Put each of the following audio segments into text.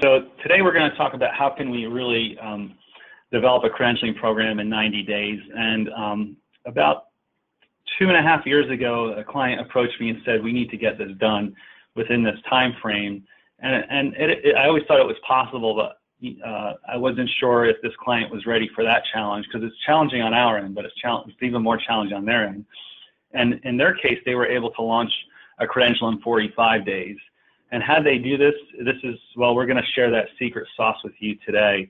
So today we're going to talk about how can we really develop a credentialing program in 90 days. And about 2.5 years ago, a client approached me and said, we need to get this done within this time frame. And I always thought it was possible, but I wasn't sure if this client was ready for that challenge, because it's challenging on our end, but it's even more challenging on their end. And in their case, they were able to launch a credential in 45 days. And how they do this, well, we're going to share that secret sauce with you today.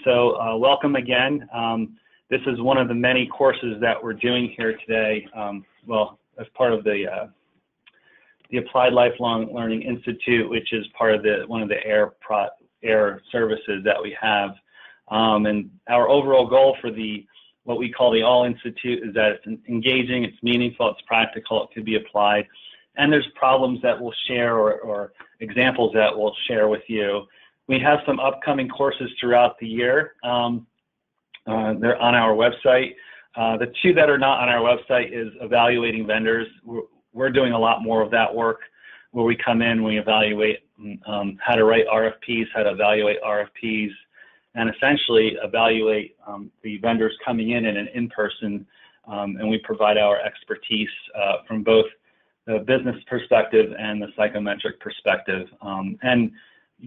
So welcome again. This is one of the many courses that we're doing here today, well, as part of the Applied Lifelong Learning Institute, which is part of one of the AIR services that we have. And our overall goal for what we call the All Institute is that it's engaging, it's meaningful, it's practical, it can be applied. And there's problems that we'll share or examples that we'll share with you. We have some upcoming courses throughout the year. They're on our website. The two that are not on our website is evaluating vendors. We're doing a lot more of that work where we come in, we evaluate how to write RFPs, how to evaluate RFPs, and essentially evaluate the vendors coming in an in-person, and we provide our expertise from both the business perspective and the psychometric perspective, and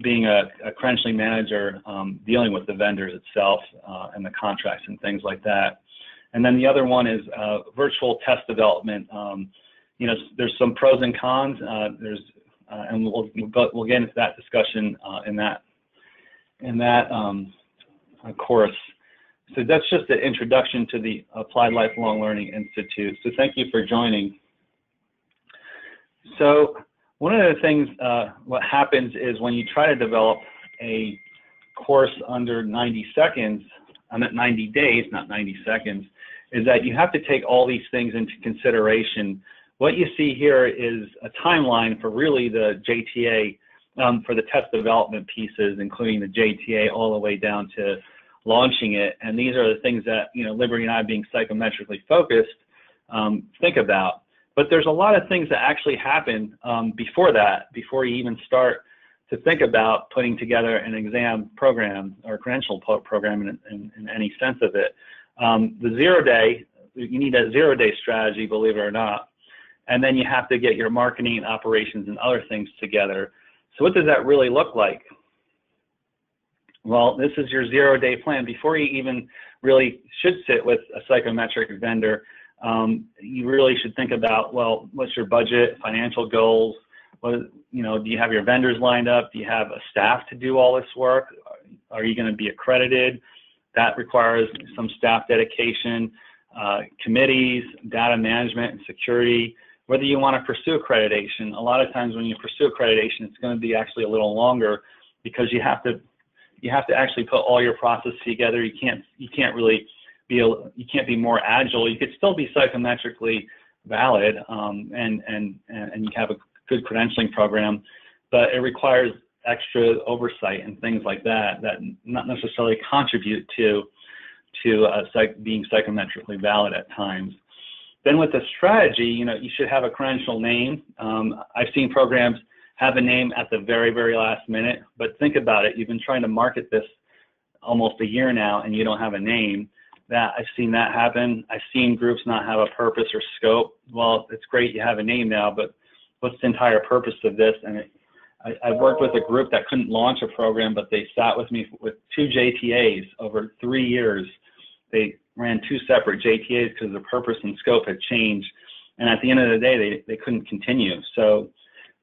being a credentialing manager, dealing with the vendors itself and the contracts and things like that. And then the other one is virtual test development. You know, there's some pros and cons. And we'll get into that discussion in that course. So that's just the introduction to the Applied Lifelong Learning Institute. So thank you for joining. So one of the things, what happens is when you try to develop a course under 90 seconds, I'm at 90 days, not 90 seconds, is that you have to take all these things into consideration. What you see here is a timeline for really the JTA, for the test development pieces, including the JTA all the way down to launching it. And these are the things that, you know, Liberty and I, being psychometrically focused, think about. But there's a lot of things that actually happen before that, before you even start to think about putting together an exam program or credential program in any sense of it. The 0 day, you need a 0 day strategy, believe it or not. And then you have to get your marketing, operations, and other things together. So what does that really look like? Well, this is your 0 day plan. Before you even really should sit with a psychometric vendor, you really should think about, well, what's your budget, financial goals? Do you have your vendors lined up? Do you have a staff to do all this work? Are you going to be accredited? That requires some staff dedication, committees, data management, and security. Whether you want to pursue accreditation, a lot of times when you pursue accreditation, it's going to be actually a little longer because you have to actually put all your processes together. You can't be more agile. You could still be psychometrically valid and you have a good credentialing program, but it requires extra oversight and things like that not necessarily contribute to being psychometrically valid at times. Then with the strategy, you should have a credential name. I've seen programs have a name at the very, very last minute, but think about it. You've been trying to market this almost a year now and you don't have a name. I've seen that happen. I've seen groups not have a purpose or scope. Well, it's great you have a name now, but what's the entire purpose of this? And I've worked with a group that couldn't launch a program, but they sat with me with 2 JTAs over 3 years. They ran 2 separate JTAs because the purpose and scope had changed. And at the end of the day, they couldn't continue. So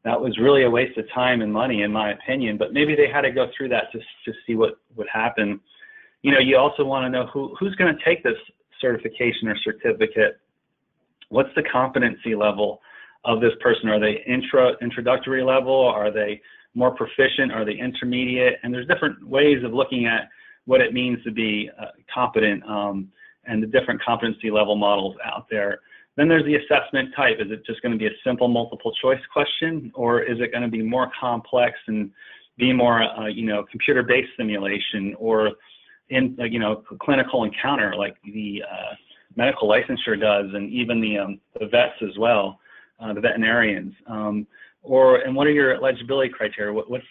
that was really a waste of time and money, in my opinion. But maybe they had to go through that to see what would happen. You also want to know who's going to take this certification or certificate. What's the competency level of this person? Are they introductory level? Are they more proficient? Are they intermediate? And there's different ways of looking at what it means to be competent and the different competency level models out there. Then there's the assessment type. Is it just going to be a simple multiple choice question, or is it going to be more complex and be more, computer-based simulation, or in, clinical encounter like the medical licensure does, and even the vets as well, the veterinarians. And what are your eligibility criteria? What's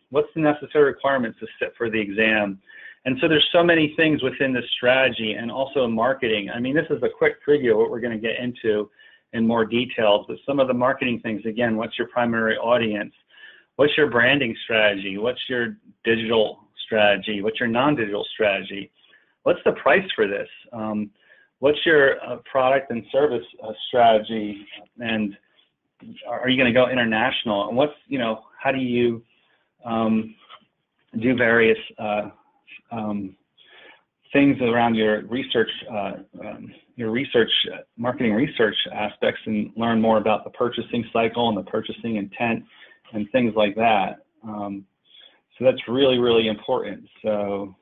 what's the necessary requirements to sit for the exam? And so there's so many things within this strategy, and also marketing. I mean, this is a quick preview of what we're going to get into in more details, but some of the marketing things, again, what's your primary audience? What's your branding strategy? What's your digital strategy? What's your non-digital strategy? What's the price for this? What's your product and service strategy? And are you going to go international? And what's, how do you do various things around your research, marketing research aspects, and learn more about the purchasing cycle and the purchasing intent and things like that. So that's really, really important. So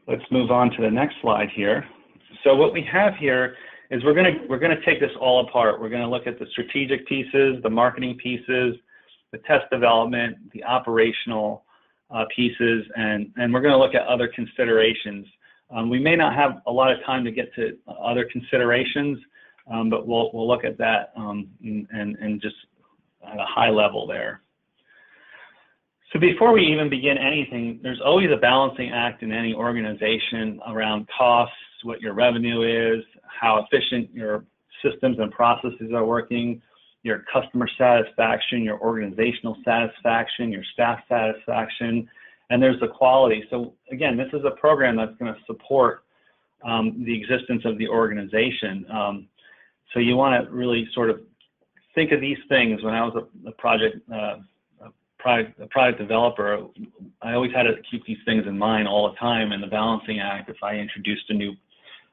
let's move on to the next slide here. So what we have here is we're gonna take this all apart. We're gonna look at the strategic pieces, the marketing pieces, the test development, the operational pieces, and we're gonna look at other considerations. We may not have a lot of time to get to other considerations, but we'll look at that and just at a high level there. So before we even begin anything, there's always a balancing act in any organization around costs, what your revenue is, how efficient your systems and processes are working, your customer satisfaction, your organizational satisfaction, your staff satisfaction, and there's the quality. So again, this is a program that's going to support the existence of the organization. So you want to really sort of think of these things. When I was a product developer, I always had to keep these things in mind all the time. And the balancing act, if I introduced a new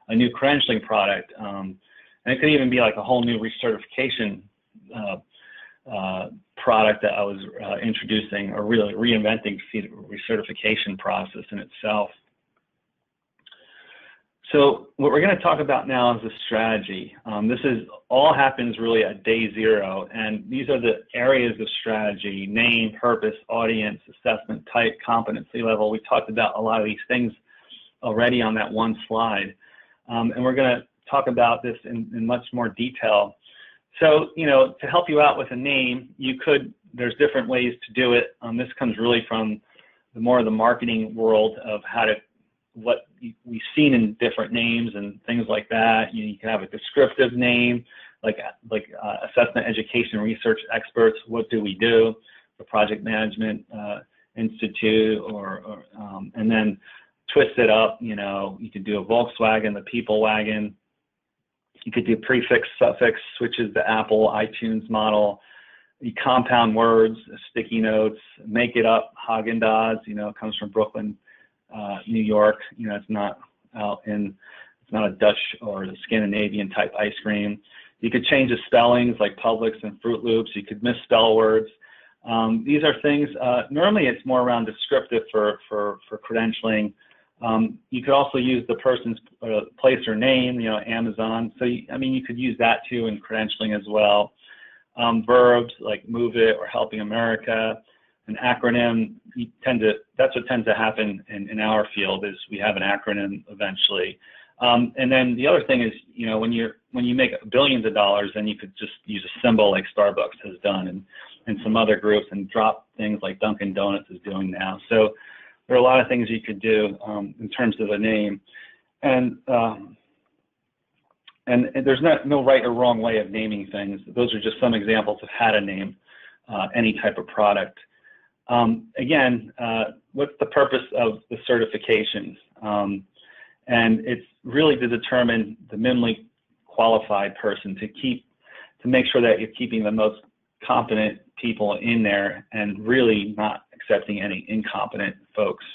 credentialing product, and it could even be like a whole new recertification product that I was introducing, or really reinventing the recertification process in itself. So what we're going to talk about now is the strategy. This is all happens really at day 0, and these are the areas of strategy: name, purpose, audience, assessment type, competency level. We talked about a lot of these things already on that one slide, and we're going to talk about this in much more detail. So, to help you out with a name, there's different ways to do it. This comes really from more of the marketing world of what we've seen in different names and things like that. You can have a descriptive name, like assessment, education, research experts. What do we do? The project management institute, and then twist it up. You could do a Volkswagen, the people wagon. You could do prefix, suffix, which is the Apple iTunes model. You compound words, sticky notes, make it up. Haagen-Dazs, it comes from Brooklyn, New York. It's not a Dutch or a Scandinavian type ice cream. You could change the spellings, like Publix and Fruit Loops. You could misspell words. These are things, normally it's more around descriptive for credentialing. You could also use the person's place or name, Amazon. So, you could use that too in credentialing as well. Verbs like move it or helping America. An acronym, that's what tends to happen in our field, is we have an acronym eventually. And then the other thing is, when you make billions of dollars, then you could just use a symbol like Starbucks has done, and some other groups, and drop things like Dunkin' Donuts is doing now. So there are a lot of things you could do in terms of a name, and there's no right or wrong way of naming things. Those are just some examples of how to name any type of product. Again, what's the purpose of the certification? And it's really to determine the minimally qualified person, to make sure that you're keeping the most competent people in there and really not accepting any incompetent folks.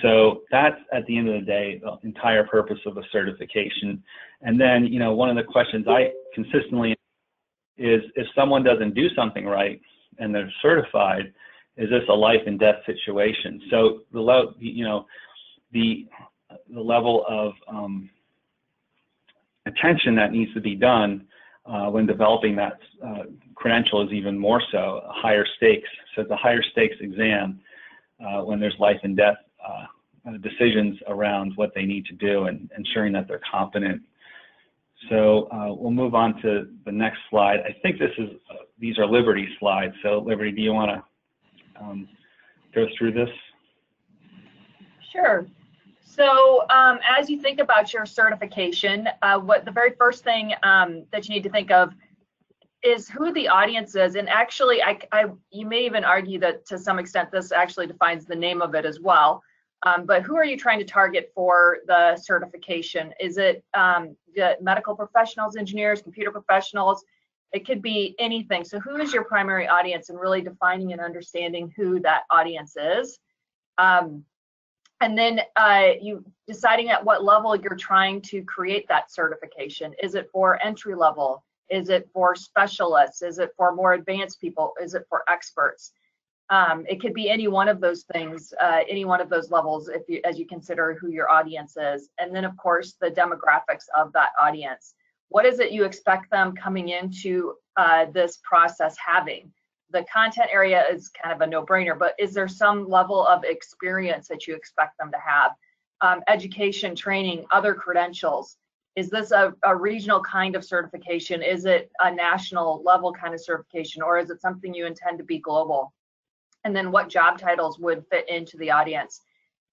So that's, at the end of the day, the entire purpose of a certification. And then, one of the questions I consistently is, if someone doesn't do something right and they're certified, is this a life and death situation? So the level of attention that needs to be done when developing that credential is even more so higher stakes. So it's a higher stakes exam when there's life and death decisions around what they need to do, and ensuring that they're competent. So we'll move on to the next slide. I think these are Liberty slides. So Liberty, do you want to go through this? Sure. So as you think about your certification, the very first thing that you need to think of is who the audience is. And actually, you may even argue that to some extent this actually defines the name of it as well. But who are you trying to target for the certification? Is it the medical professionals, engineers, computer professionals? It could be anything. So who is your primary audience, and really defining and understanding who that audience is. And then you deciding at what level you're trying to create that certification. Is it for entry level? Is it for specialists? Is it for more advanced people? Is it for experts? It could be any one of those things, any one of those levels, as you consider who your audience is. And then, of course, the demographics of that audience. What is it you expect them coming into this process having? The content area is kind of a no-brainer, but is there some level of experience that you expect them to have? Education, training, other credentials. Is this a regional kind of certification? Is it a national level kind of certification, or is it something you intend to be global? And then what job titles would fit into the audience?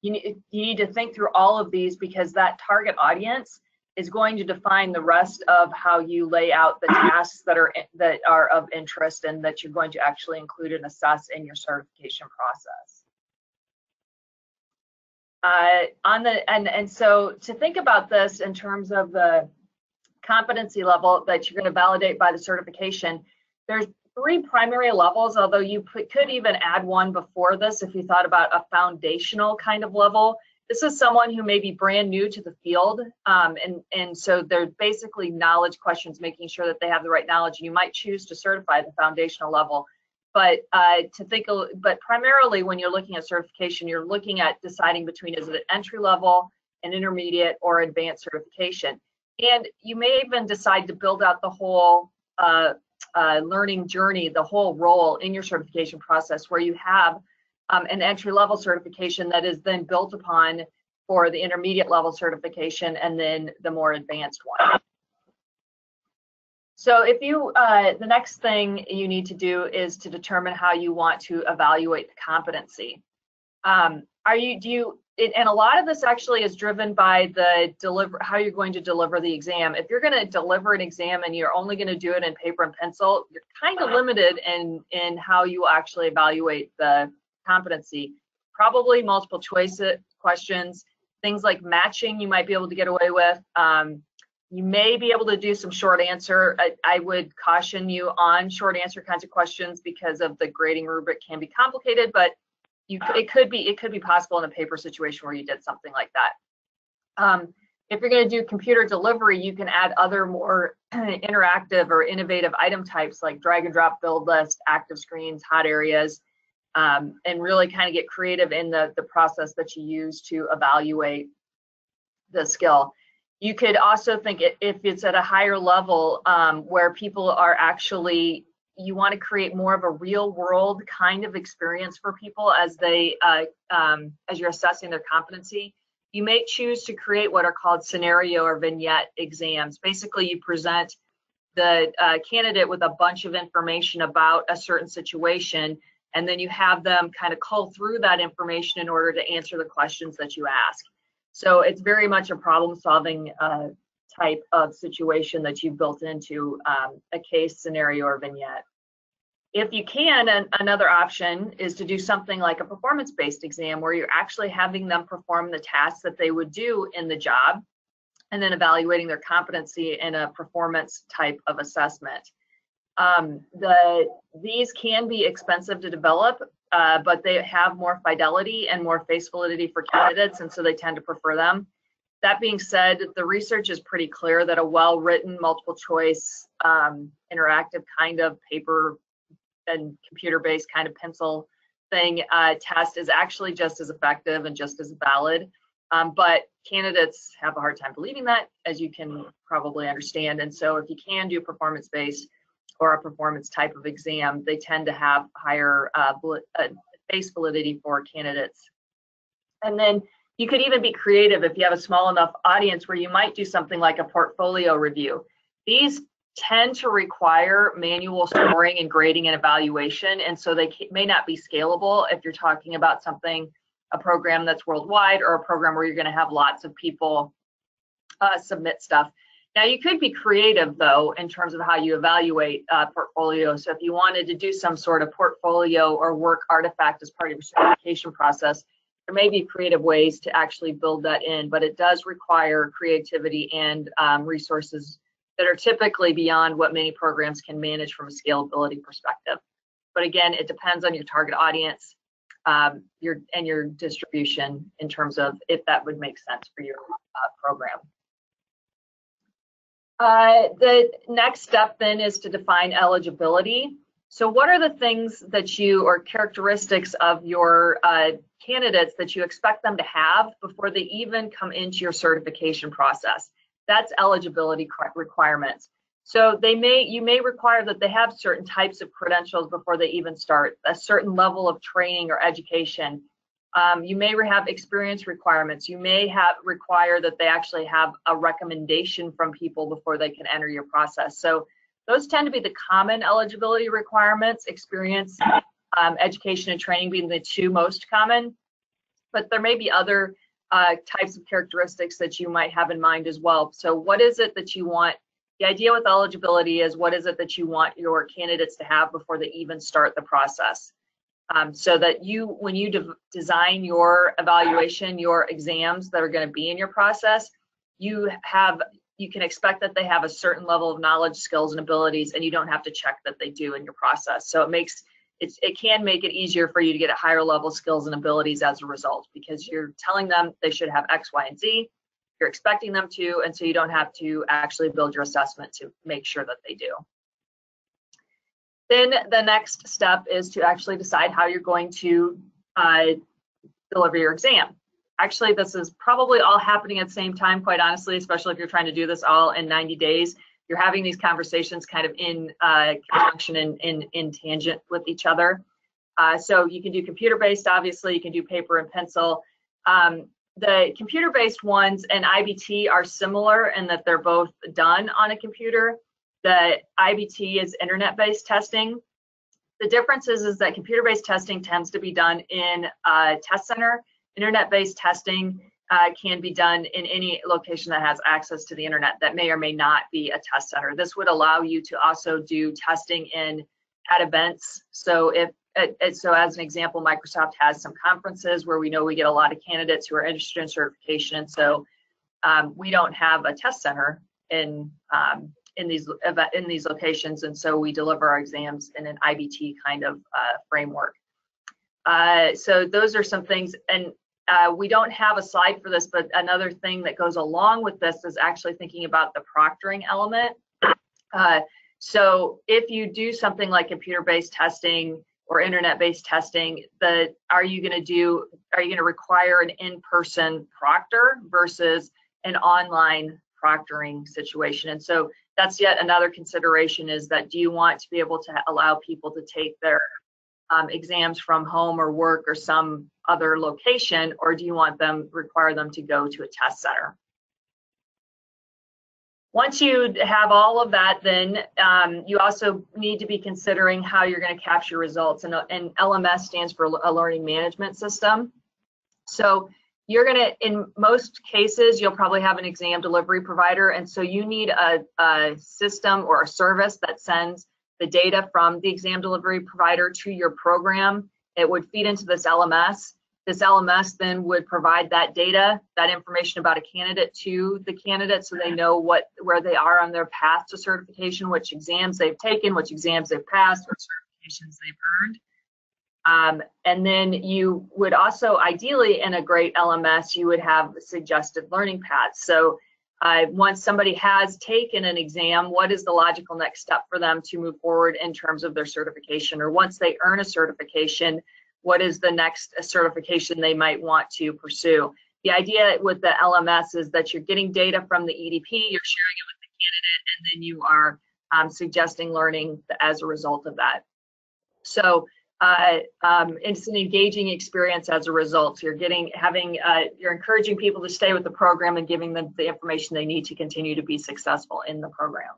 You need to think through all of these, because that target audience is going to define the rest of how you lay out the tasks that are of interest and that you're going to actually include and assess in your certification process. And so to think about this in terms of the competency level that you're going to validate by the certification, there's 3 primary levels, although you could even add one before this if you thought about a foundational kind of level. This is someone who may be brand new to the field, and so they're basically knowledge questions, making sure that they have the right knowledge. And you might choose to certify the foundational level, but primarily when you're looking at certification, you're looking at deciding between, is it entry level, an intermediate, or advanced certification. And you may even decide to build out the whole learning journey, the whole role in your certification process, where you have an entry-level certification that is then built upon for the intermediate level certification, and then the more advanced one. So if you, the next thing you need to do is to determine how you want to evaluate the competency. And a lot of this actually is driven by how you're going to deliver the exam. If you're going to deliver an exam and you're only going to do it in paper and pencil, you're kind of limited in how you actually evaluate the competency. Probably multiple choice questions, things like matching you might be able to get away with. You may be able to do some short answer. I would caution you on short answer kinds of questions, because of the grading rubric can be complicated, but it could be possible in a paper situation where you did something like that. If you're going to do computer delivery, you can add other more interactive or innovative item types like drag and drop build list, active screens, hot areas, and really kind of get creative in the process that you use to evaluate the skill. You could also think if it's at a higher level where people are actually, you want to create more of a real world kind of experience for people as you're assessing their competency. You may choose to create what are called scenario or vignette exams. Basically, you present the candidate with a bunch of information about a certain situation, and then you have them kind of cull through that information in order to answer the questions that you ask. So it's very much a problem-solving type of situation that you've built into a case, scenario, or vignette. If you can, another option is to do something like a performance-based exam, where you're actually having them perform the tasks that they would do in the job, and then evaluating their competency in a performance type of assessment. These can be expensive to develop, but they have more fidelity and more face validity for candidates, and so they tend to prefer them. That being said, the research is pretty clear that a well-written, multiple choice, interactive kind of paper and computer-based kind of pencil thing test is actually just as effective and just as valid. But candidates have a hard time believing that, as you can probably understand. And so if you can do performance-based or a performance type of exam, they tend to have higher face validity for candidates. And then You could even be creative if you have a small enough audience where you might do something like a portfolio review. These tend to require manual scoring and grading and evaluation, and so they may not be scalable if you're talking about something, a program that's worldwide, or a program where you're going to have lots of people submit stuff. Now, you could be creative, though, in terms of how you evaluate portfolios. So if you wanted to do some sort of portfolio or work artifact as part of your certification process, there may be creative ways to actually build that in, but it does require creativity and resources that are typically beyond what many programs can manage from a scalability perspective. But again, it depends on your target audience and your distribution in terms of if that would make sense for your program. The next step then is to define eligibility. So what are the things that you, or characteristics of your candidates that you expect them to have before they even come into your certification process? That's eligibility requirements. So you may require that they have certain types of credentials before they even start, a certain level of training or education. You may have experience requirements. You may require that they actually have a recommendation from people before they can enter your process. So those tend to be the common eligibility requirements, experience, education, and training being the two most common. But there may be other types of characteristics that you might have in mind as well. So what is it that you want? The idea with eligibility is what is it that you want your candidates to have before they even start the process? So that when you design your evaluation, your exams that are going to be in your process, you can expect that they have a certain level of knowledge, skills, and abilities, and you don't have to check that they do in your process. So it can make it easier for you to get a higher level skills and abilities as a result, because you're telling them they should have X, Y, and Z. You're expecting them to, and so you don't have to actually build your assessment to make sure that they do. Then the next step is to actually decide how you're going to deliver your exam. Actually, this is probably all happening at the same time, quite honestly, especially if you're trying to do this all in 90 days. You're having these conversations kind of in conjunction and in tangent with each other. So you can do computer-based, obviously, you can do paper and pencil. The computer-based ones and IBT are similar in that they're both done on a computer. The IBT is internet-based testing. The difference is that computer-based testing tends to be done in a test center. Internet-based testing can be done in any location that has access to the internet that may or may not be a test center. This would allow you to also do testing at events. So so as an example, Microsoft has some conferences where we know we get a lot of candidates who are interested in certification. So we don't have a test center in these locations, and so we deliver our exams in an IBT kind of framework. So those are some things, and we don't have a slide for this, but another thing that goes along with this is actually thinking about the proctoring element. So if you do something like computer-based testing or internet-based testing, are you going to require an in-person proctor versus an online proctoring situation? And so that's yet another consideration, is that do you want to be able to allow people to take their exams from home or work or some other location, or do you require them to go to a test center? Once you have all of that, then you also need to be considering how you're going to capture results. And LMS stands for a learning management system. So you're going to, in most cases, you'll probably have an exam delivery provider. And so you need a system or a service that sends the data from the exam delivery provider to your program. It would feed into this LMS. This LMS then would provide that data, that information about a candidate to the candidate, so they know where they are on their path to certification, which exams they've taken, which exams they've passed, what certifications they've earned. And then you would also ideally integrate LMS, you would have suggested learning paths. So once somebody has taken an exam, what is the logical next step for them to move forward in terms of their certification? Or once they earn a certification, what is the next certification they might want to pursue? The idea with the LMS is that you're getting data from the EDP, you're sharing it with the candidate, and then you are suggesting learning as a result of that. So It's an engaging experience as a result. So you're encouraging people to stay with the program and giving them the information they need to continue to be successful in the program.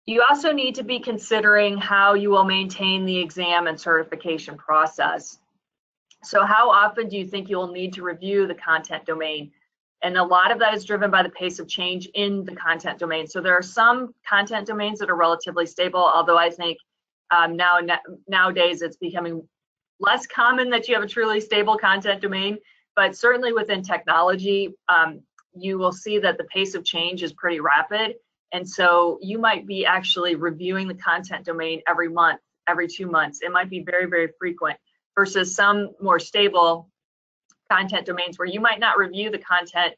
You also need to be considering how you will maintain the exam and certification process. So how often do you think you will need to review the content domain? And a lot of that is driven by the pace of change in the content domain. So there are some content domains that are relatively stable, although I think nowadays it's becoming less common that you have a truly stable content domain. But certainly within technology, you will see that the pace of change is pretty rapid. And so you might be actually reviewing the content domain every month, every 2 months. It might be very, very frequent versus some more stable content domains where you might not review the content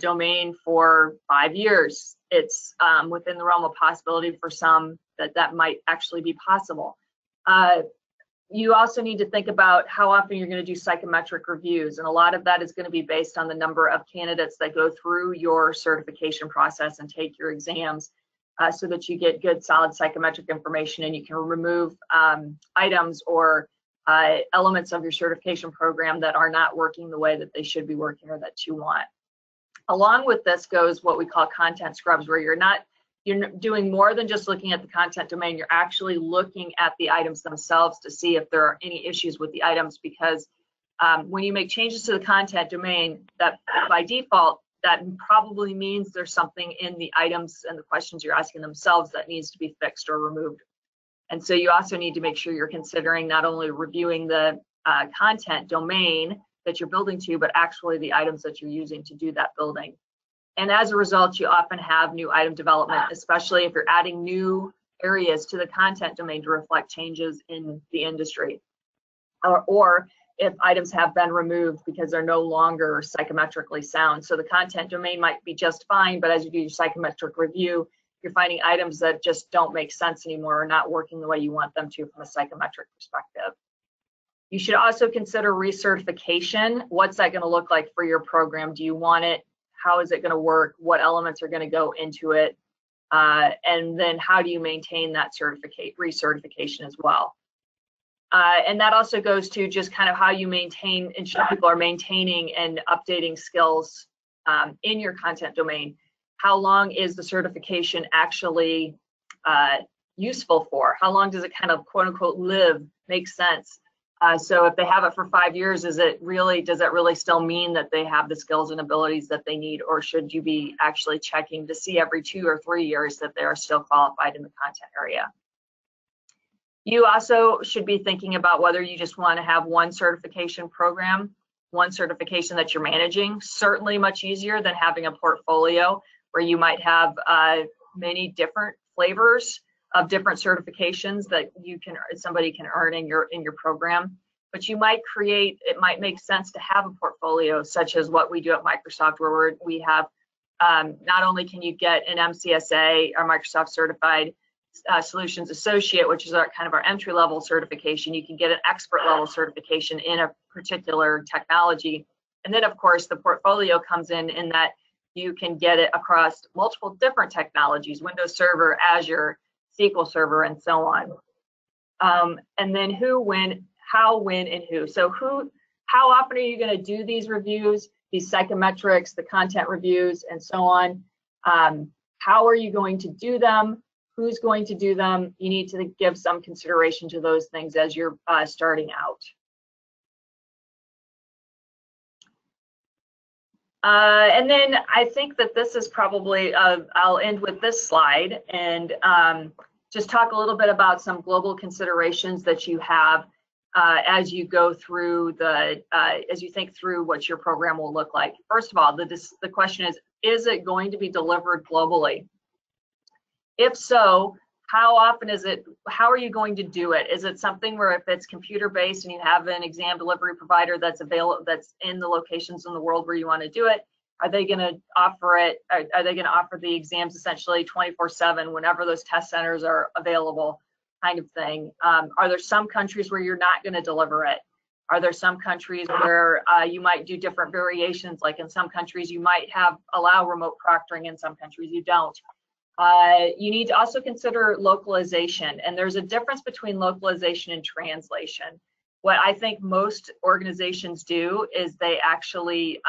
domain for 5 years. It's within the realm of possibility for some that might actually be possible. You also need to think about how often you're going to do psychometric reviews, and a lot of that is going to be based on the number of candidates that go through your certification process and take your exams, so that you get good, solid psychometric information and you can remove items or elements of your certification program that are not working the way that they should be working or that you want. Along with this goes what we call content scrubs, where you're doing more than just looking at the content domain. You're actually looking at the items themselves to see if there are any issues with the items, because when you make changes to the content domain, that by default, that probably means there's something in the items and the questions you're asking themselves that needs to be fixed or removed. And so you also need to make sure you're considering not only reviewing the content domain that you're building to, but actually the items that you're using to do that building. And as a result, you often have new item development, especially if you're adding new areas to the content domain to reflect changes in the industry, or if items have been removed because they're no longer psychometrically sound. So the content domain might be just fine, but as you do your psychometric review, you're finding items that just don't make sense anymore or not working the way you want them to from a psychometric perspective. You should also consider recertification. What's that going to look like for your program? Do you want it? How is it going to work? What elements are going to go into it? And then how do you maintain that recertification as well? And that also goes to just kind of how you ensure people are maintaining and updating skills in your content domain. How long is the certification actually useful for? How long does it kind of quote unquote live, make sense? So if they have it for 5 years, does it really still mean that they have the skills and abilities that they need, or should you be actually checking to see every 2 or 3 years that they are still qualified in the content area? You also should be thinking about whether you just want to have one certification program, one certification that you're managing. Certainly much easier than having a portfolio where you might have many different flavors of different certifications that somebody can earn in your program. But it might make sense to have a portfolio such as what we do at Microsoft, where we have not only can you get an MCSA or Microsoft Certified Solutions Associate, which is our entry-level certification, you can get an expert level certification in a particular technology. And then of course the portfolio comes in that you can get it across multiple different technologies: Windows Server, Azure, SQL Server, and so on. And then who, when, how, when, and who. So how often are you going to do these reviews, these psychometrics, the content reviews, and so on? How are you going to do them? Who's going to do them? You need to give some consideration to those things as you're starting out. And then I think that this is probably, I'll end with this slide and just talk a little bit about some global considerations that you have as you go through as you think through what your program will look like. First of all, the question is it going to be delivered globally? If so, how often is it? How are you going to do it? Is it something where if it's computer-based and you have an exam delivery provider that's available, that's in the locations in the world where you want to do it? Are they going to offer it? Are they going to offer the exams essentially 24/7 whenever those test centers are available, kind of thing? Are there some countries where you're not going to deliver it? Are there some countries where you might do different variations? Like in some countries you might allow remote proctoring, in some countries you don't. You need to also consider localization, and there's a difference between localization and translation. What I think most organizations do is they actually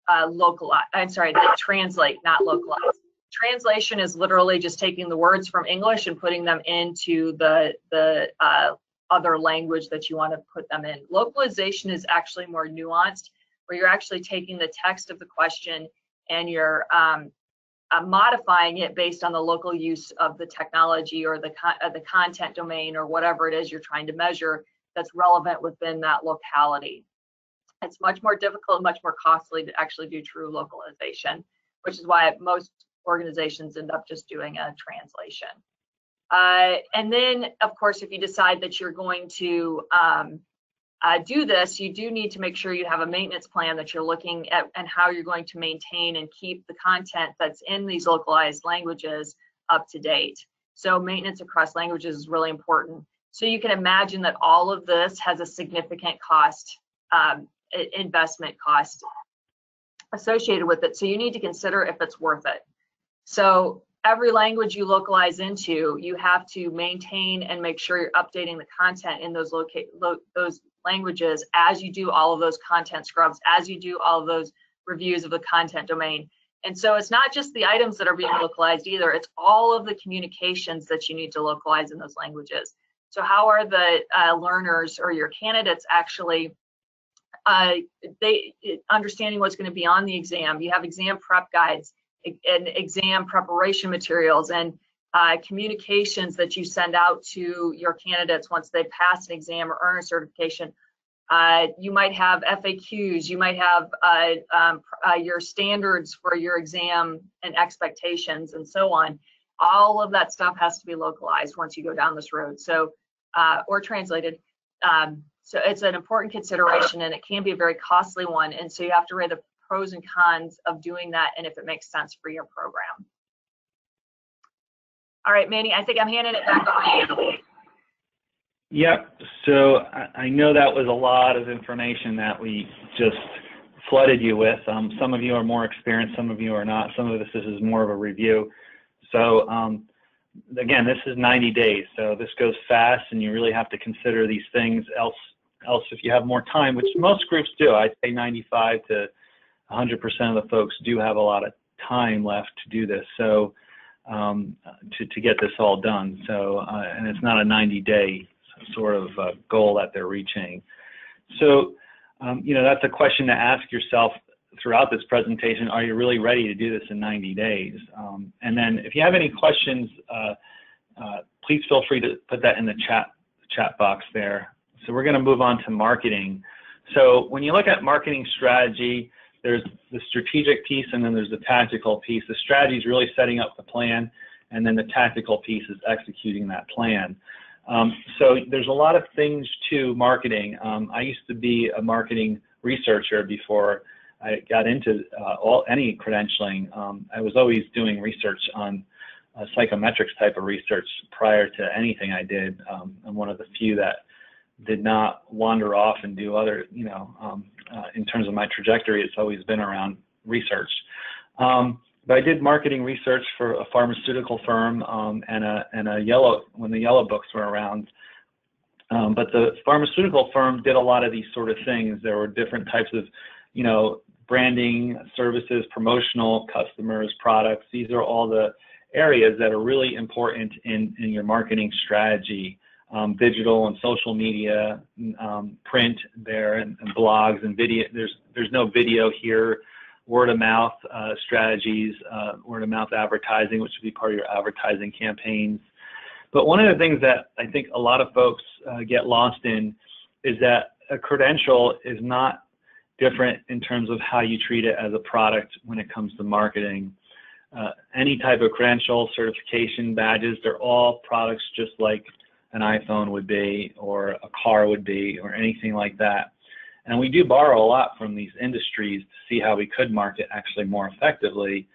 they translate, not localize. Translation is literally just taking the words from English and putting them into the other language that you want to put them in. Localization is actually more nuanced, where you're actually taking the text of the question and you're modifying it based on the local use of the technology or the content domain or whatever it is you're trying to measure that's relevant within that locality. It's much more difficult, much more costly to actually do true localization, which is why most organizations end up just doing a translation. And then, of course, if you decide that you're going to do this, you do need to make sure you have a maintenance plan that you're looking at and how you're going to maintain and keep the content that's in these localized languages up to date. So maintenance across languages is really important. So you can imagine that all of this has a significant cost, investment cost associated with it. So you need to consider if it's worth it. So every language you localize into, you have to maintain and make sure you're updating the content in those languages as you do all of those content scrubs, as you do all of those reviews of the content domain. And so it's not just the items that are being localized either, it's all of the communications that you need to localize in those languages. So how are the learners or your candidates actually understanding what's going to be on the exam? You have exam prep guides and exam preparation materials and communications that you send out to your candidates once they pass an exam or earn a certification. You might have FAQs, you might have your standards for your exam and expectations and so on. All of that stuff has to be localized once you go down this road, so or translated. So it's an important consideration, and it can be a very costly one, and so you have to weigh the pros and cons of doing that and if it makes sense for your program. All right, Manny, I think I'm handing it back over to you. Yep, so I know that was a lot of information that we just flooded you with. Some of you are more experienced, some of you are not. Some of this is more of a review. So again, this is 90 days, so this goes fast and you really have to consider these things. Else if you have more time, which most groups do, I'd say 95 to 100% of the folks do have a lot of time left to do this. So to get this all done. So and it's not a 90-day sort of goal that they're reaching. So that's a question to ask yourself throughout this presentation. Are you really ready to do this in 90 days? And then if you have any questions, please feel free to put that in the chat box there. So we're going to move on to marketing. So when you look at marketing strategy, there's the strategic piece and then there's the tactical piece. The strategy is really setting up the plan, and then the tactical piece is executing that plan. So there's a lot of things to marketing. I used to be a marketing researcher before I got into any credentialing. I was always doing research on psychometrics type of research prior to anything I did. I'm one of the few that did not wander off and do other, in terms of my trajectory, it's always been around research. But I did marketing research for a pharmaceutical firm and when the yellow books were around. But the pharmaceutical firm did a lot of these sort of things. There were different types of, branding, services, promotional, customers, products. These are all the areas that are really important in your marketing strategy. Digital and social media, print there, and blogs and video. There's no video here. Word of mouth strategies, word of mouth advertising, which would be part of your advertising campaigns. But one of the things that I think a lot of folks get lost in is that a credential is not different in terms of how you treat it as a product when it comes to marketing. Any type of credential, certification, badges, they're all products just like an iPhone would be, or a car would be, or anything like that. And we do borrow a lot from these industries to see how we could market actually more effectively.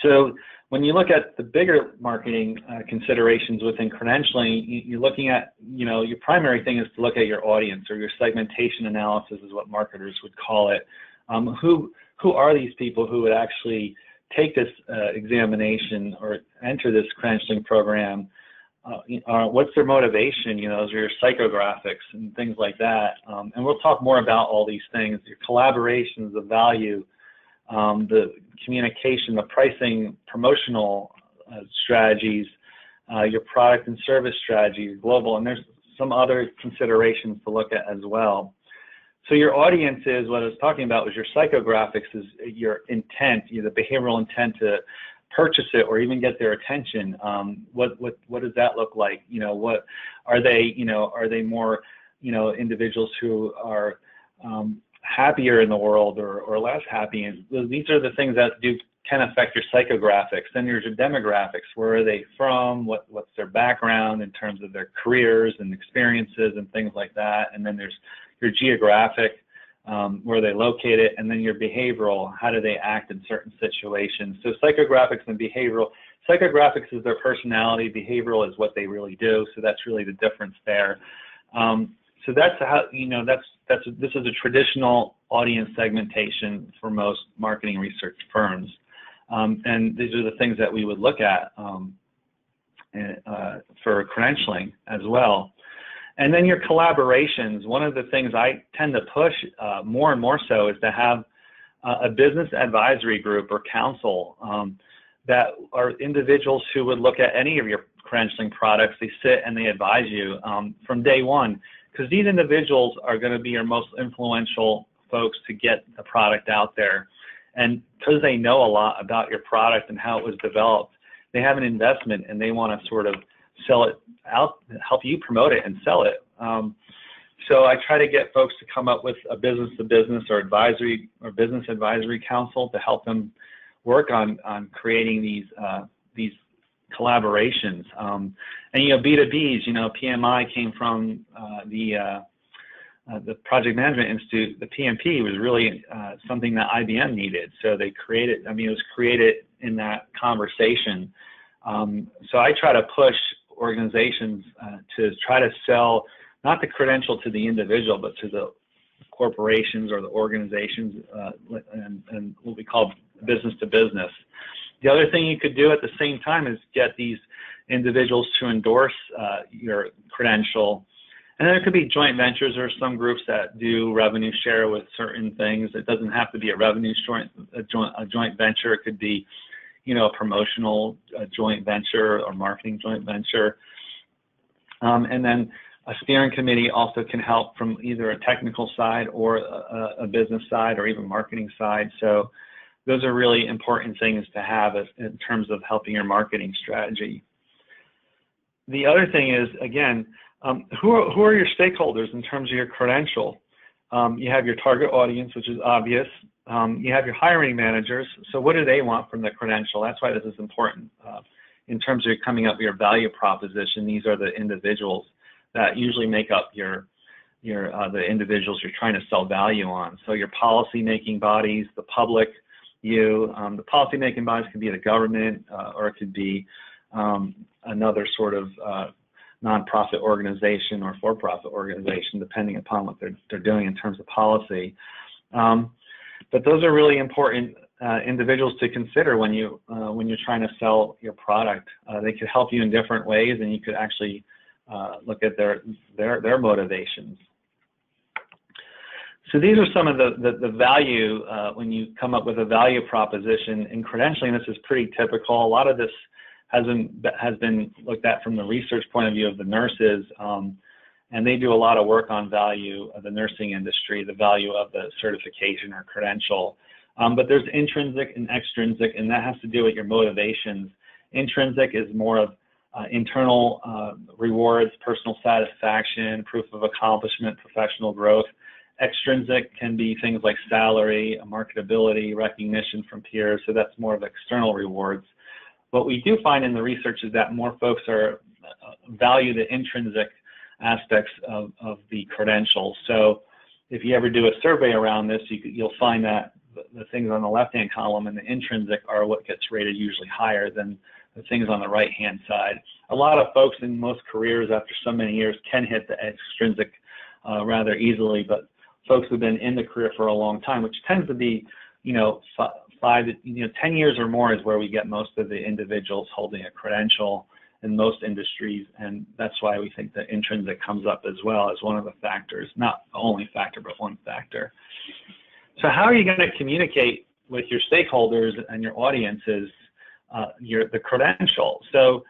So when you look at the bigger marketing considerations within credentialing, you're looking at, your primary thing is to look at your audience, or your segmentation analysis is what marketers would call it. Who are these people who would actually take this examination or enter this credentialing program, what's their motivation? Those are your psychographics and things like that. And we'll talk more about all these things, your collaborations, the value, the communication, the pricing, promotional strategies, your product and service strategy, your global, and there's some other considerations to look at as well. So your audience is, what I was talking about was your psychographics, is your intent, the behavioral intent to purchase it or even get their attention. What does that look like? What are they? Are they more individuals who are happier in the world or less happy? And these are the things that can affect your psychographics. Then there's your demographics. Where are they from? What's their background in terms of their careers and experiences and things like that. And then there's your geographic, where they located, and then your behavioral, how do they act in certain situations. So psychographics and behavioral. Psychographics is their personality, behavioral is what they really do, so that's really the difference there. So that's how, this is a traditional audience segmentation for most marketing research firms. And these are the things that we would look at for credentialing as well. And then your collaborations. One of the things I tend to push more and more so is to have a business advisory group or council that are individuals who would look at any of your credentialing products. They sit and they advise you from day one, because these individuals are going to be your most influential folks to get the product out there. And because they know a lot about your product and how it was developed, they have an investment and they want to sort of sell it out, help you promote it and sell it. So I try to get folks to come up with a business-to-business or advisory or business advisory council to help them work on creating these collaborations. And B2Bs, PMI came from the Project Management Institute. The PMP was really something that IBM needed. So they created, it was created in that conversation. So I try to push organizations to try to sell not the credential to the individual, but to the corporations or the organizations and what we call business to business. The other thing you could do at the same time is get these individuals to endorse your credential. And then there could be joint ventures or some groups that do revenue share with certain things. It doesn't have to be a revenue joint venture. It could be, a promotional joint venture or marketing joint venture. And then a steering committee also can help from either a technical side or a business side or even marketing side. So those are really important things to have in terms of helping your marketing strategy. The other thing is, again, who are your stakeholders in terms of your credential? You have your target audience, which is obvious. You have your hiring managers. So what do they want from the credential? That's why this is important. In terms of coming up with your value proposition, these are the individuals that usually make up the individuals you're trying to sell value on. So your policy-making bodies, the public, the policy-making bodies could be the government, or it could be another sort of nonprofit organization or for-profit organization, depending upon what they're doing in terms of policy. But those are really important individuals to consider when you're trying to sell your product. They could help you in different ways, and you could actually look at their motivations. So these are some of the value when you come up with a value proposition in credentialing. This is pretty typical. A lot of this has been looked at from the research point of view of the nurses, and they do a lot of work on value of the nursing industry, the value of the certification or credential. But there's intrinsic and extrinsic, and that has to do with your motivations. Intrinsic is more of internal rewards, personal satisfaction, proof of accomplishment, professional growth. Extrinsic can be things like salary, marketability, recognition from peers, so that's more of external rewards. What we do find in the research is that more folks value the intrinsic aspects of the credentials. So if you ever do a survey around this, you'll find that the things on the left-hand column and the intrinsic are what gets rated usually higher than the things on the right-hand side. A lot of folks in most careers after so many years can hit the extrinsic rather easily, but folks who've been in the career for a long time, which tends to be, 10 years or more is where we get most of the individuals holding a credential in most industries, and that's why we think the intrinsic comes up as well as one of the factors, not the only factor, but one factor. So how are you going to communicate with your stakeholders and your audiences the credential? So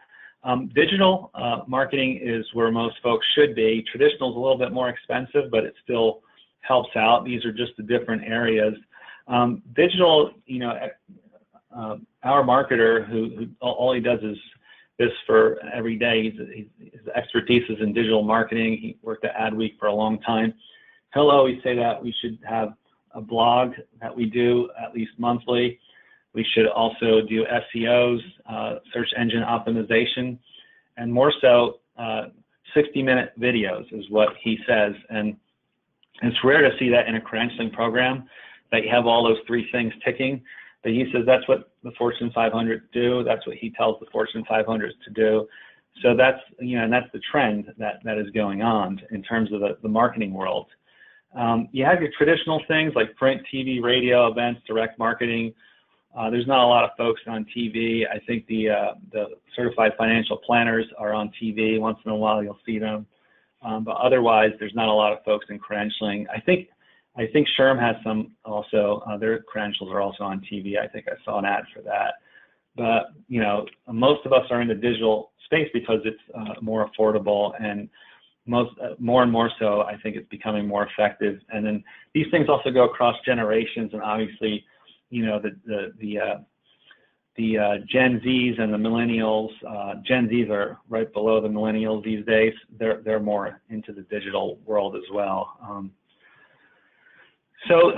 digital marketing is where most folks should be. Traditional is a little bit more expensive, but it still helps out. These are just the different areas. Digital, our marketer, who all he does is this for every day, his expertise is in digital marketing. He worked at Adweek for a long time. He'll always say that we should have a blog that we do at least monthly. We should also do SEOs, search engine optimization, and more so 60-minute videos is what he says. And it's rare to see that in a credentialing program, that you have all those three things ticking. But he says that's what the Fortune 500 do. That's what he tells the Fortune 500 to do. So that's, and that's the trend that is going on in terms of the marketing world. You have your traditional things like print, TV, radio, events, direct marketing. There's not a lot of folks on TV. I think the certified financial planners are on TV. Once in a while you'll see them. But otherwise, there's not a lot of folks in credentialing. I think SHRM has some also. Their credentials are also on TV. I think I saw an ad for that. But most of us are in the digital space because it's more affordable, and more and more so, I think it's becoming more effective. And then these things also go across generations, and obviously, the Gen Zs and the millennials. Gen Zs are right below the millennials these days. They're more into the digital world as well. So,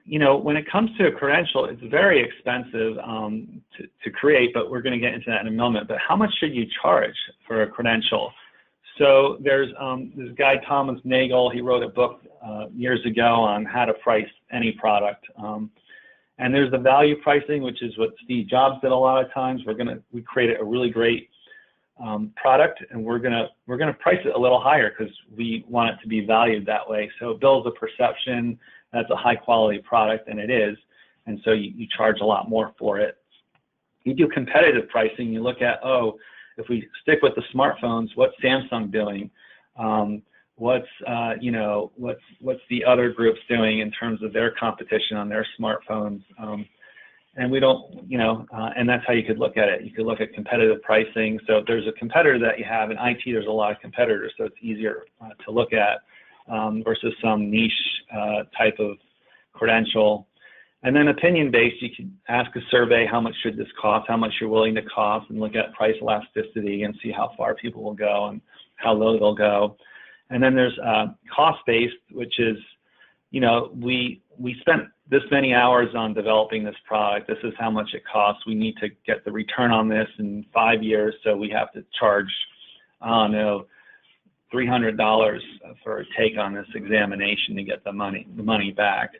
when it comes to a credential, it's very expensive to create, but we're going to get into that in a moment. But how much should you charge for a credential? So there's this guy, Thomas Nagel. He wrote a book years ago on how to price any product. And there's the value pricing, which is what Steve Jobs did a lot of times. We created a really great product, and we're gonna price it a little higher because we want it to be valued that way. So it builds a perception that's a high quality product, and it is, and so you charge a lot more for it. You do competitive pricing. You look at, if we stick with the smartphones, what's Samsung doing? What's the other groups doing in terms of their competition on their smartphones? And we don't, and that's how you could look at it. You could look at competitive pricing. So if there's a competitor that you have in IT, there's a lot of competitors, so it's easier to look at versus some niche type of credential. And then opinion-based, you can ask a survey, how much should this cost, how much you're willing to cost, and look at price elasticity and see how far people will go and how low they'll go. And then there's cost-based, which is, we spent this many hours on developing this product. This is how much it costs. We need to get the return on this in 5 years, so we have to charge, $300 for a take on this examination to get the money back.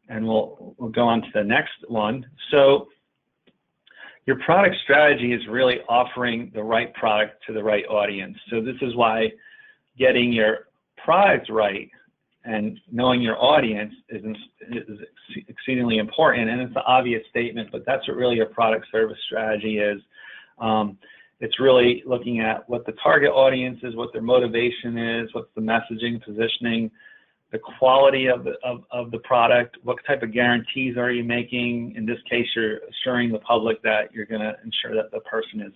And we'll go on to the next one. So your product strategy is really offering the right product to the right audience. So this is why getting your product right and knowing your audience is exceedingly important. And it's an obvious statement, but that's what really your product service strategy is. It's really looking at what the target audience is, what their motivation is, what's the messaging, positioning, the quality of the product, what type of guarantees are you making? In this case, you're assuring the public that you're going to ensure that the person is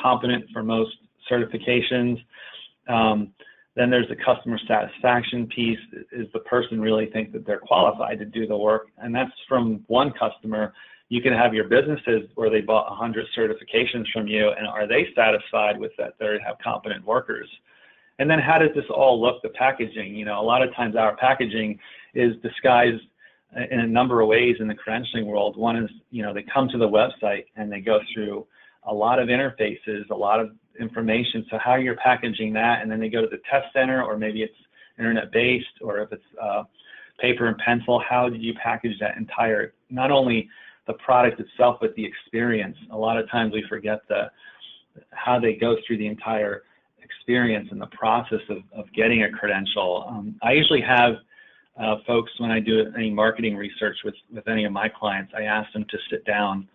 competent for most certifications. Then there's the customer satisfaction piece. Is the person really think that they're qualified to do the work? And that's from one customer. You can have your businesses where they bought 100 certifications from you, and are they satisfied with that they have competent workers? And then how does this all look, the packaging? A lot of times our packaging is disguised in a number of ways in the credentialing world. One is, they come to the website and they go through a lot of interfaces, a lot of information. So how you're packaging that, and then they go to the test center, or maybe it's internet-based, or if it's paper and pencil, how did you package that entire, not only the product itself, but the experience? A lot of times we forget how they go through the entire experience and the process of getting a credential. I usually have folks, when I do any marketing research with any of my clients, I ask them to sit down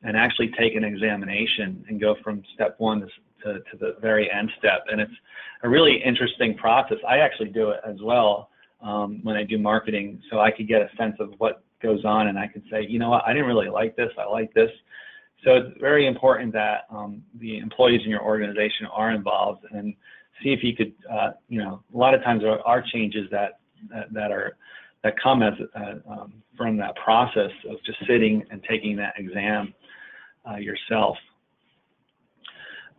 and actually take an examination and go from step one to the very end step. And it's a really interesting process. I actually do it as well when I do marketing, so I could get a sense of what goes on, and I can say, you know what, I didn't really like this, I like this. So it's very important that the employees in your organization are involved, and see if you could, you know, a lot of times there are changes that come as from that process of just sitting and taking that exam yourself.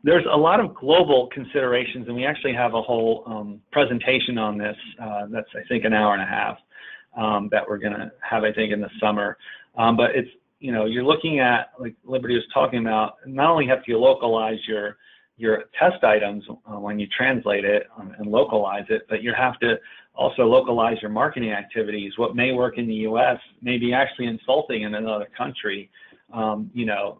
There's a lot of global considerations, and we actually have a whole presentation on this that's, I think, an hour and a half that we're going to have, I think, in the summer. But it's, you know, you're looking at, like Liberty was talking about, not only have to localize your test items when you translate it and localize it, but you have to also localize your marketing activities. What may work in the U.S. may be actually insulting in another country. You know,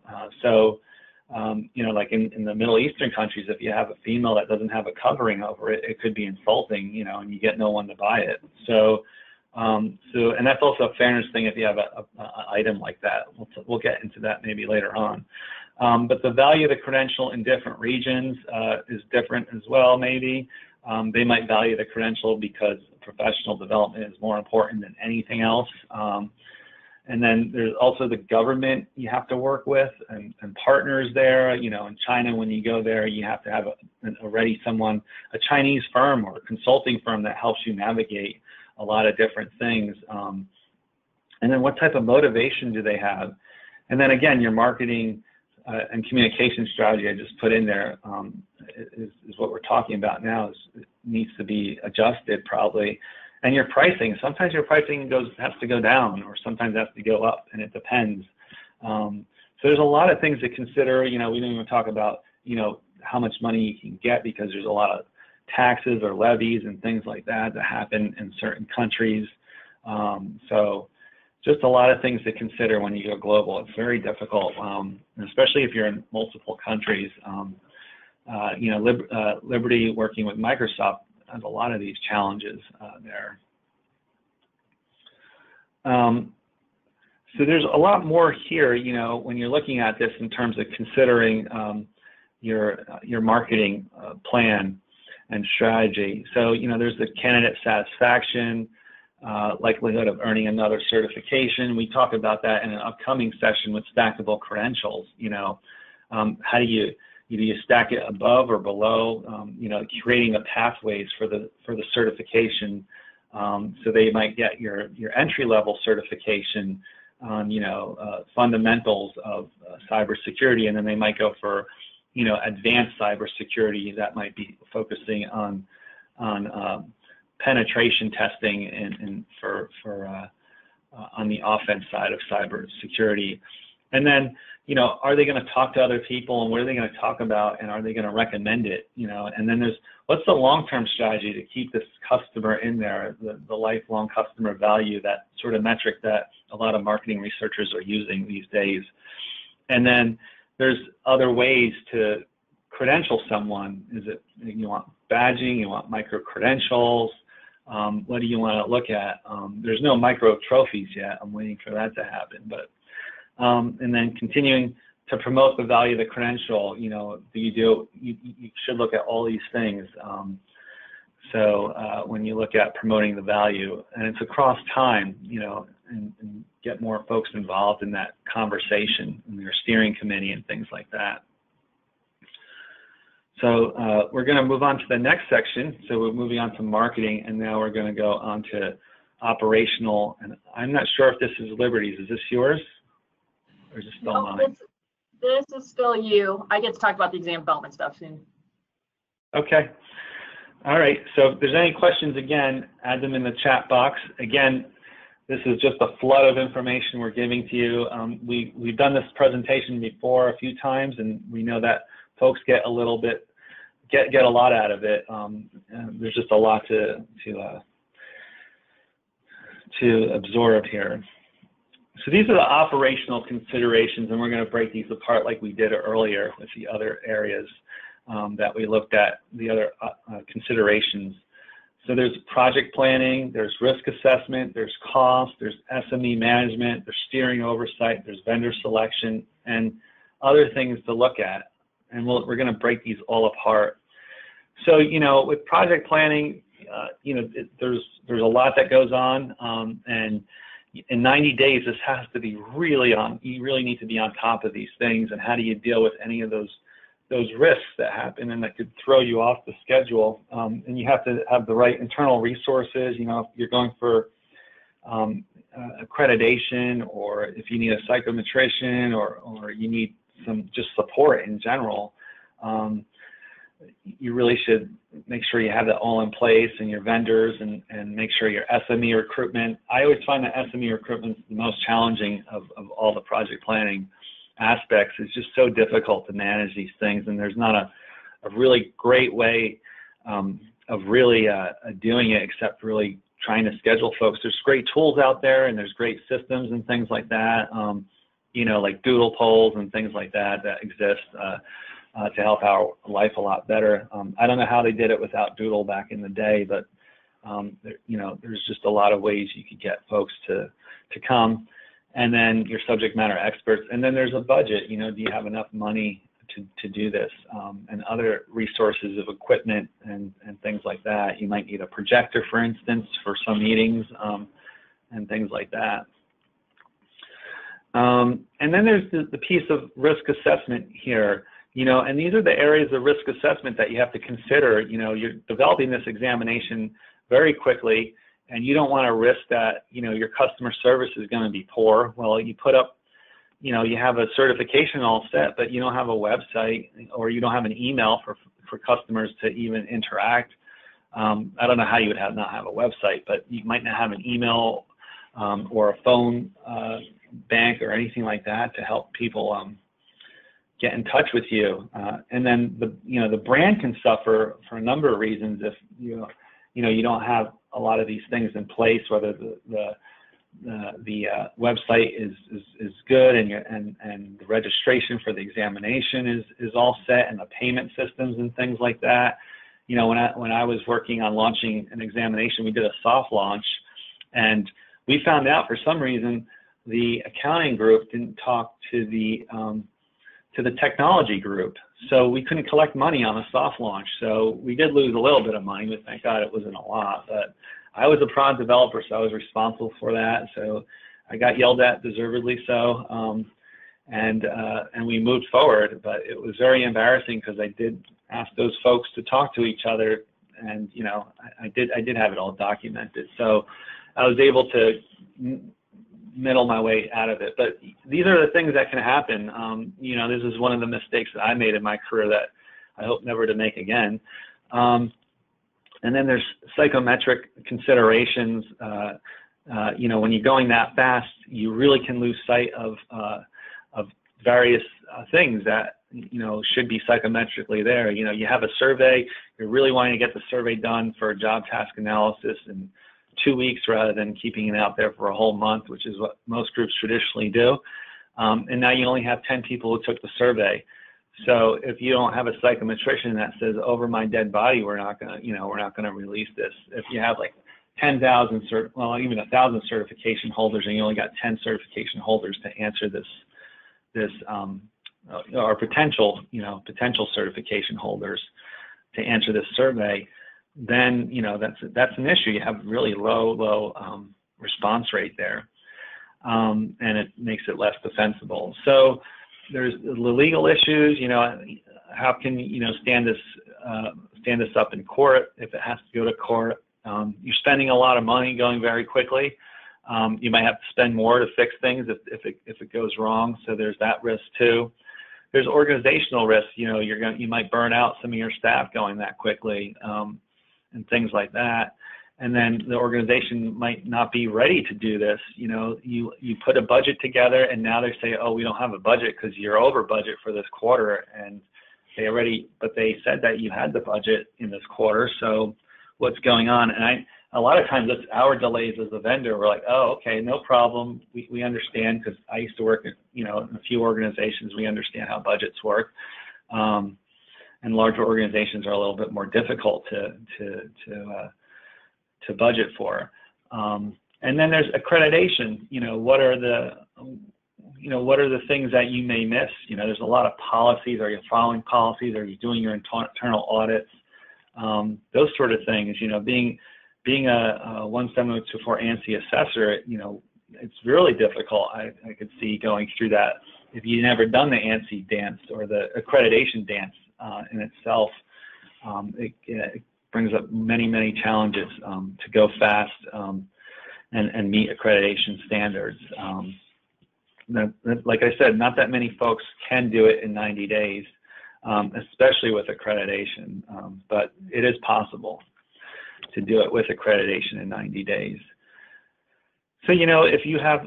you know, like in the Middle Eastern countries, if you have a female that doesn't have a covering over it, it could be insulting, you know, and you get no one to buy it. So, and that's also a fairness thing if you have an item like that. We'll get into that maybe later on. But the value of the credential in different regions is different as well, maybe. They might value the credential because professional development is more important than anything else. And then there's also the government you have to work with and partners there. You know, in China, when you go there, you have to have a Chinese firm or a consulting firm that helps you navigate a lot of different things. And then what type of motivation do they have? And then again, your marketing and communication strategy I just put in there is what we're talking about now. It needs to be adjusted probably. And your pricing, sometimes your pricing has to go down, or sometimes it has to go up, and it depends. So there's a lot of things to consider. You know, we didn't even talk about, you know, how much money you can get, because there's a lot of taxes or levies and things like that happen in certain countries. So just a lot of things to consider when you go global. It's very difficult, especially if you're in multiple countries. You know, Liberty working with Microsoft has a lot of these challenges there. So there's a lot more here, you know, when you're looking at this in terms of considering your marketing plan and strategy. So, you know, there's the candidate satisfaction, likelihood of earning another certification. We talk about that in an upcoming session with stackable credentials. You know, how do you stack it above or below? You know, creating the pathways for the certification. So they might get your entry level certification on, you know, fundamentals of cybersecurity, and then they might go for, you know, advanced cybersecurity that might be focusing on penetration testing and on the offense side of cybersecurity. And then, you know, are they going to talk to other people, and what are they going to talk about, and are they going to recommend it? You know, and then there's what's the long-term strategy to keep this customer in there, the lifelong customer value, that sort of metric that a lot of marketing researchers are using these days. And then there's other ways to credential someone. Is it, you want badging, you want micro credentials? What do you want to look at? There's no micro trophies yet. I'm waiting for that to happen. But and then continuing to promote the value of the credential, you know, you should look at all these things. So when you look at promoting the value, and it's across time, you know, and get more folks involved in that conversation in your steering committee and things like that. So we're going to move on to the next section. So we're moving on to marketing, and now we're going to go on to operational. And I'm not sure if this is Liberty's. Is this yours? Or is it still mine? This is still you. I get to talk about the exam development stuff soon. Okay. All right. So if there's any questions, again, add them in the chat box. Again, this is just a flood of information we're giving to you. We've done this presentation before a few times, and we know that folks get a little bit, get a lot out of it. There's just a lot to absorb here. So these are the operational considerations, and we're going to break these apart like we did earlier with the other areas that we looked at, the other considerations. So there's project planning, there's risk assessment, there's cost, there's SME management, there's steering oversight, there's vendor selection, and other things to look at. And we're going to break these all apart. So, you know, with project planning, you know, there's a lot that goes on, and in 90 days, this has to be really on. You really need to be on top of these things, and how do you deal with any of those risks that happen and that could throw you off the schedule. And you have to have the right internal resources. You know, if you're going for accreditation, or if you need a psychometrician, or you need some just support in general, you really should make sure you have that all in place, and your vendors, and make sure your SME recruitment. I always find that SME recruitment is the most challenging of all the project planning aspects. It's just so difficult to manage these things, and there's not a really great way of really doing it, except really trying to schedule folks. There's great tools out there, and there's great systems and things like that, you know, like doodle polls and things like that exist to help our life a lot better. I don't know how they did it without Doodle back in the day, but you know, there's just a lot of ways you could get folks to come. And then your subject matter experts, and then there's a budget. You know, do you have enough money to do this, and other resources of equipment and things like that. You might need a projector, for instance, for some meetings, and things like that. And then there's the piece of risk assessment here. You know, and these are the areas of risk assessment that you have to consider. You know, you're developing this examination very quickly, and you don't want to risk that, you know, your customer service is going to be poor. Well, you put up, you know, you have a certification all set, but you don't have a website, or you don't have an email for customers to even interact. I don't know how you would not have a website, but you might not have an email or a phone bank or anything like that to help people get in touch with you. And then the brand can suffer for a number of reasons if you don't have a lot of these things in place, whether the website is good, and the registration for the examination is all set, and the payment systems and things like that. You know, when I was working on launching an examination, we did a soft launch, and we found out for some reason the accounting group didn't talk to the technology group, so we couldn't collect money on the soft launch. So we did lose a little bit of money, but thank God it wasn't a lot. But I was a prod developer, so I was responsible for that. So I got yelled at, deservedly so, and we moved forward. But it was very embarrassing because I did ask those folks to talk to each other, and you know, I did have it all documented. So I was able to middle my way out of it. But these are the things that can happen. You know, this is one of the mistakes that I made in my career that I hope never to make again. And then there's psychometric considerations. You know, when you're going that fast, you really can lose sight of various things that, you know, should be psychometrically there. You know, you have a survey, you're really wanting to get the survey done for a job task analysis in 2 weeks rather than keeping it out there for a whole month, which is what most groups traditionally do. And now you only have 10 people who took the survey. So if you don't have a psychometrician that says, over my dead body, we're not going to release this. If you have like 10,000, even 1,000 certification holders, and you only got 10 certification holders to answer this, or potential certification holders to answer this survey, then, you know, that's an issue. You have really low response rate there, and it makes it less defensible. So there's the legal issues. You know, how can you stand this up in court if it has to go to court? You're spending a lot of money going very quickly. You might have to spend more to fix things if it goes wrong. So there's that risk too. There's organizational risk. You know, you might burn out some of your staff going that quickly. And things like that. And then the organization might not be ready to do this. You know, you put a budget together, and now they say, oh, we don't have a budget because you're over budget for this quarter, and but they said that you had the budget in this quarter, so what's going on? And a lot of times it's our delays as a vendor. We're like, oh, okay, no problem. We understand, because I used to work in a few organizations. We understand how budgets work. And larger organizations are a little bit more difficult to to budget for. And then there's accreditation. What are the things that you may miss? There's a lot of policies. Are you following policies? Are you doing your internal audits? Those sort of things. Being a 17024 ANSI assessor, it's really difficult. I could see going through that if you've never done the ANSI dance or the accreditation dance in itself. It brings up many challenges to go fast and meet accreditation standards. Like I said, not that many folks can do it in 90 days, especially with accreditation, but it is possible to do it with accreditation in 90 days. So, if you have,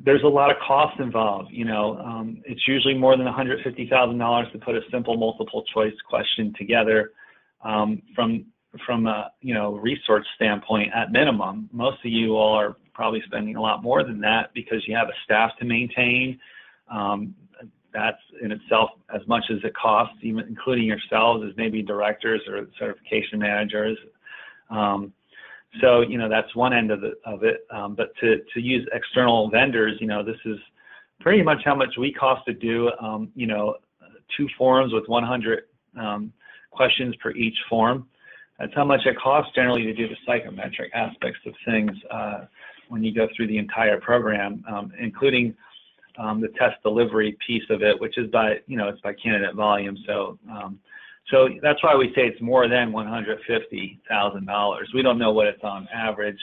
there's a lot of costs involved. It's usually more than $150,000 to put a simple multiple choice question together. From a resource standpoint, at minimum, most of you all are probably spending a lot more than that because you have a staff to maintain. That's in itself as much as it costs, even including yourselves as maybe directors or certification managers. So that's one end of it. But to use external vendors, this is pretty much how much we cost to do. 2 forms with 100 questions per each form. That's how much it costs generally to do the psychometric aspects of things when you go through the entire program, including the test delivery piece of it, which is by, it's by candidate volume. So that's why we say it's more than $150,000. We don't know what it's on average.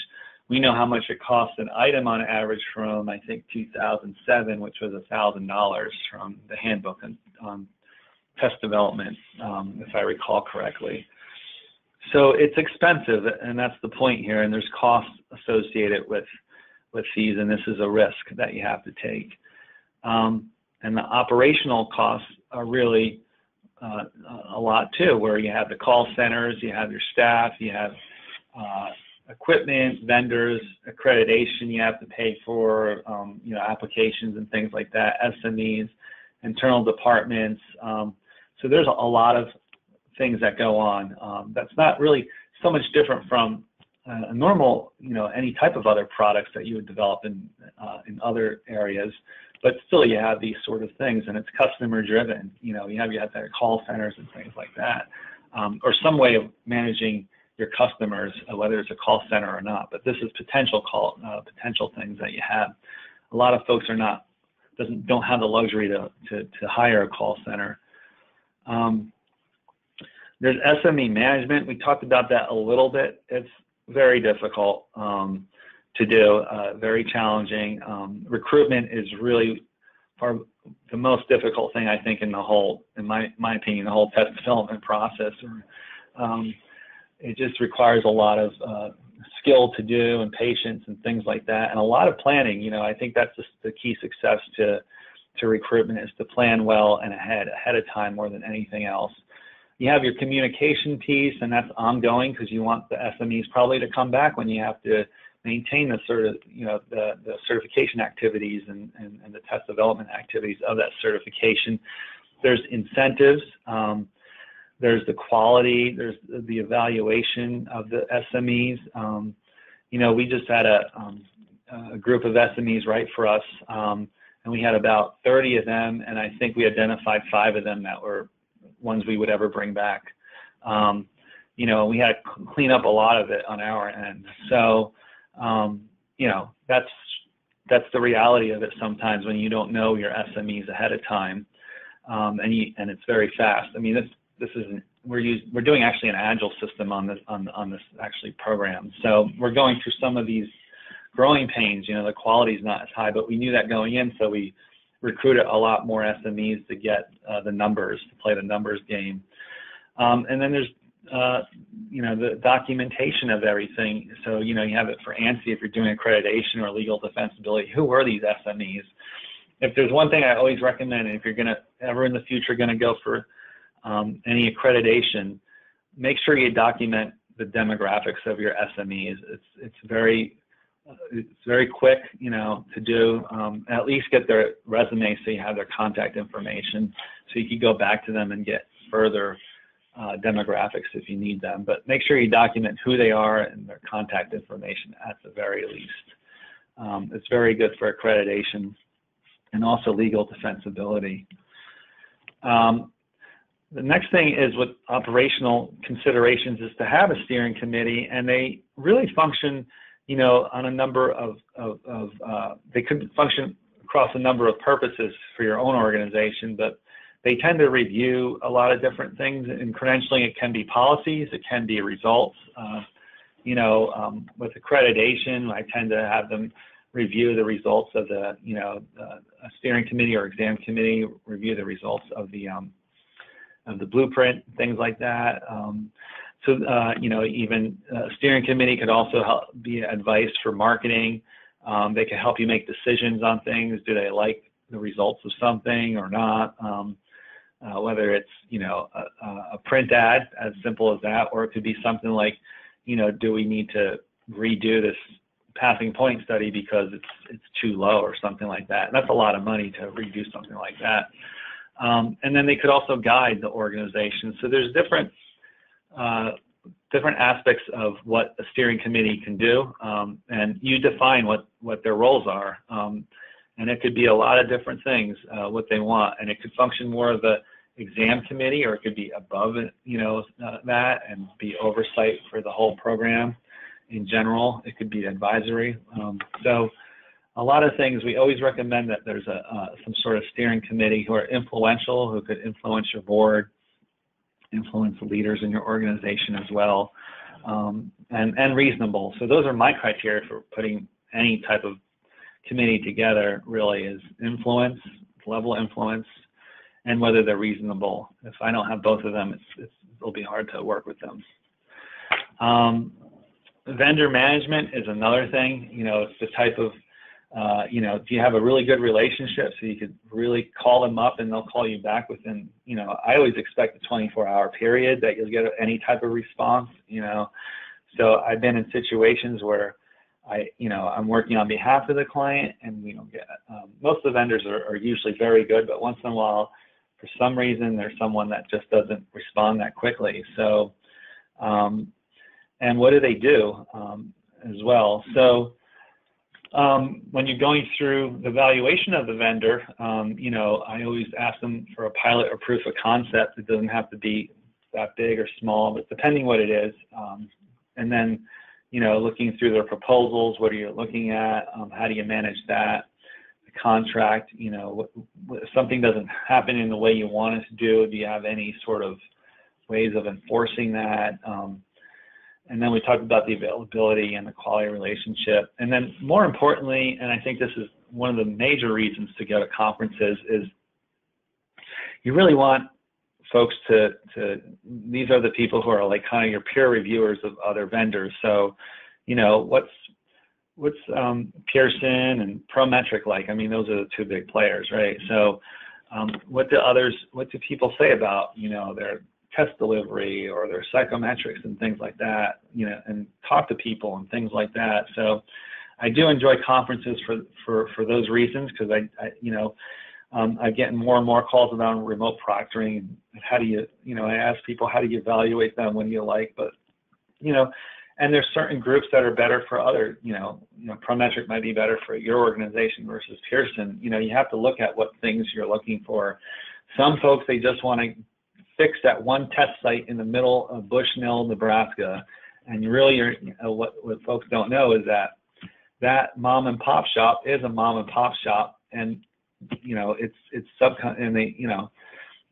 We know how much it costs an item on average from, I think, 2007, which was $1,000 from the handbook on test development, if I recall correctly. So it's expensive, and that's the point here, and there's costs associated with these, and this is a risk that you have to take. And the operational costs are really a lot too, where you have the call centers, you have your staff, you have equipment, vendors, accreditation you have to pay for, applications and things like that, SMEs, internal departments. So there's a lot of things that go on. That's not really so much different from a normal, any type of other products that you would develop in other areas, but still you have these sort of things, and it's customer driven. You have their call centers and things like that, or some way of managing your customers, whether it's a call center or not. But this is potential things that you have. A lot of folks don't have the luxury to hire a call center. There's SME management. We talked about that a little bit. It's very difficult to do, very challenging. Recruitment is really the most difficult thing, I think, in my opinion, the whole test development process. It just requires a lot of skill to do and patience and things like that, and a lot of planning. I think that's the key success to recruitment, is to plan well and ahead of time more than anything else. You have your communication piece, and that's ongoing because you want the SMEs probably to come back when you have to maintain the the certification activities and the test development activities of that certification. There's incentives, there's the quality, there's the evaluation of the SMEs. We just had a group of SMEs write for us, and we had about 30 of them, and I think we identified 5 of them that were ones we would ever bring back. We had to clean up a lot of it on our end. So, that's the reality of it sometimes when you don't know your SMEs ahead of time, and it's very fast. I mean, this isn't, we're doing actually an agile system on this actually program. So we're going through some of these growing pains. The quality is not as high, but we knew that going in, so we recruited a lot more SMEs to get the numbers, to play the numbers game. And then there's the documentation of everything. So you have it for ANSI if you're doing accreditation or legal defensibility. Who are these SMEs? If there's one thing I always recommend, and if you're ever in the future going to go for any accreditation, make sure you document the demographics of your SMEs. It's very quick, to do. At least get their resume so you have their contact information, so you can go back to them and get further demographics if you need them, but make sure you document who they are and their contact information at the very least. It's very good for accreditation and also legal defensibility. The next thing is with operational considerations is to have a steering committee, and they really function, you know, on a number of they could function across a number of purposes for your own organization, but they tend to review a lot of different things. In credentialing, it can be policies, it can be results. You know, with accreditation, I tend to have them review the results of the, you know, a steering committee or exam committee, review the results of the blueprint, things like that. You know, even a steering committee could also help be advice for marketing. They can help you make decisions on things. Do they like the results of something or not? Whether it's, you know, a print ad, as simple as that, or it could be something like, you know, do we need to redo this passing point study because it's too low or something like that. And that's a lot of money to redo something like that. And then they could also guide the organization. So there's different aspects of what a steering committee can do, and you define what their roles are. And it could be a lot of different things, what they want, and it could function more of a exam committee, or it could be above it, you know, that, and be oversight for the whole program in general. It could be advisory. So a lot of things, we always recommend that there's some sort of steering committee who are influential, who could influence your board, influence the leaders in your organization as well, and reasonable. So those are my criteria for putting any type of committee together, really, is influence, level of influence, and whether they're reasonable. If I don't have both of them, it'll be hard to work with them. Vendor management is another thing. You know, it's the type of, you know, do you have a really good relationship so you could really call them up and they'll call you back within, you know, I always expect a 24-hour period that you'll get any type of response, you know. So I've been in situations where I'm working on behalf of the client, and we don't get, most of the vendors are usually very good, but once in a while, for some reason, there's someone that just doesn't respond that quickly. So, and what do they do as well? So when you're going through the evaluation of the vendor, you know, I always ask them for a pilot or proof of concept. It doesn't have to be that big or small, but depending what it is. And then, you know, looking through their proposals, what are you looking at? How do you manage that? The contract, you know, if something doesn't happen in the way you want it to do you have any sort of ways of enforcing that? And then we talked about the availability and the quality relationship. And then more importantly, and I think this is one of the major reasons to go to conferences, is you really want folks these are the people who are like kind of your peer reviewers of other vendors. So, you know, what's Pearson and Prometric like? I mean, those are the two big players, right? So what do people say about, you know, their test delivery or their psychometrics and things like that, you know, and talk to people and things like that. So I do enjoy conferences for those reasons, because I'm getting more and more calls about remote proctoring. How do you, you know, I ask people, how do you evaluate them? When do you like? But, you know, and there's certain groups that are better for other, you know, Prometric might be better for your organization versus Pearson. You know, you have to look at what things you're looking for. Some folks, they just want to fix that one test site in the middle of Bushnell, Nebraska. And really, what folks don't know is that mom and pop shop is a mom and pop shop, and you know, it's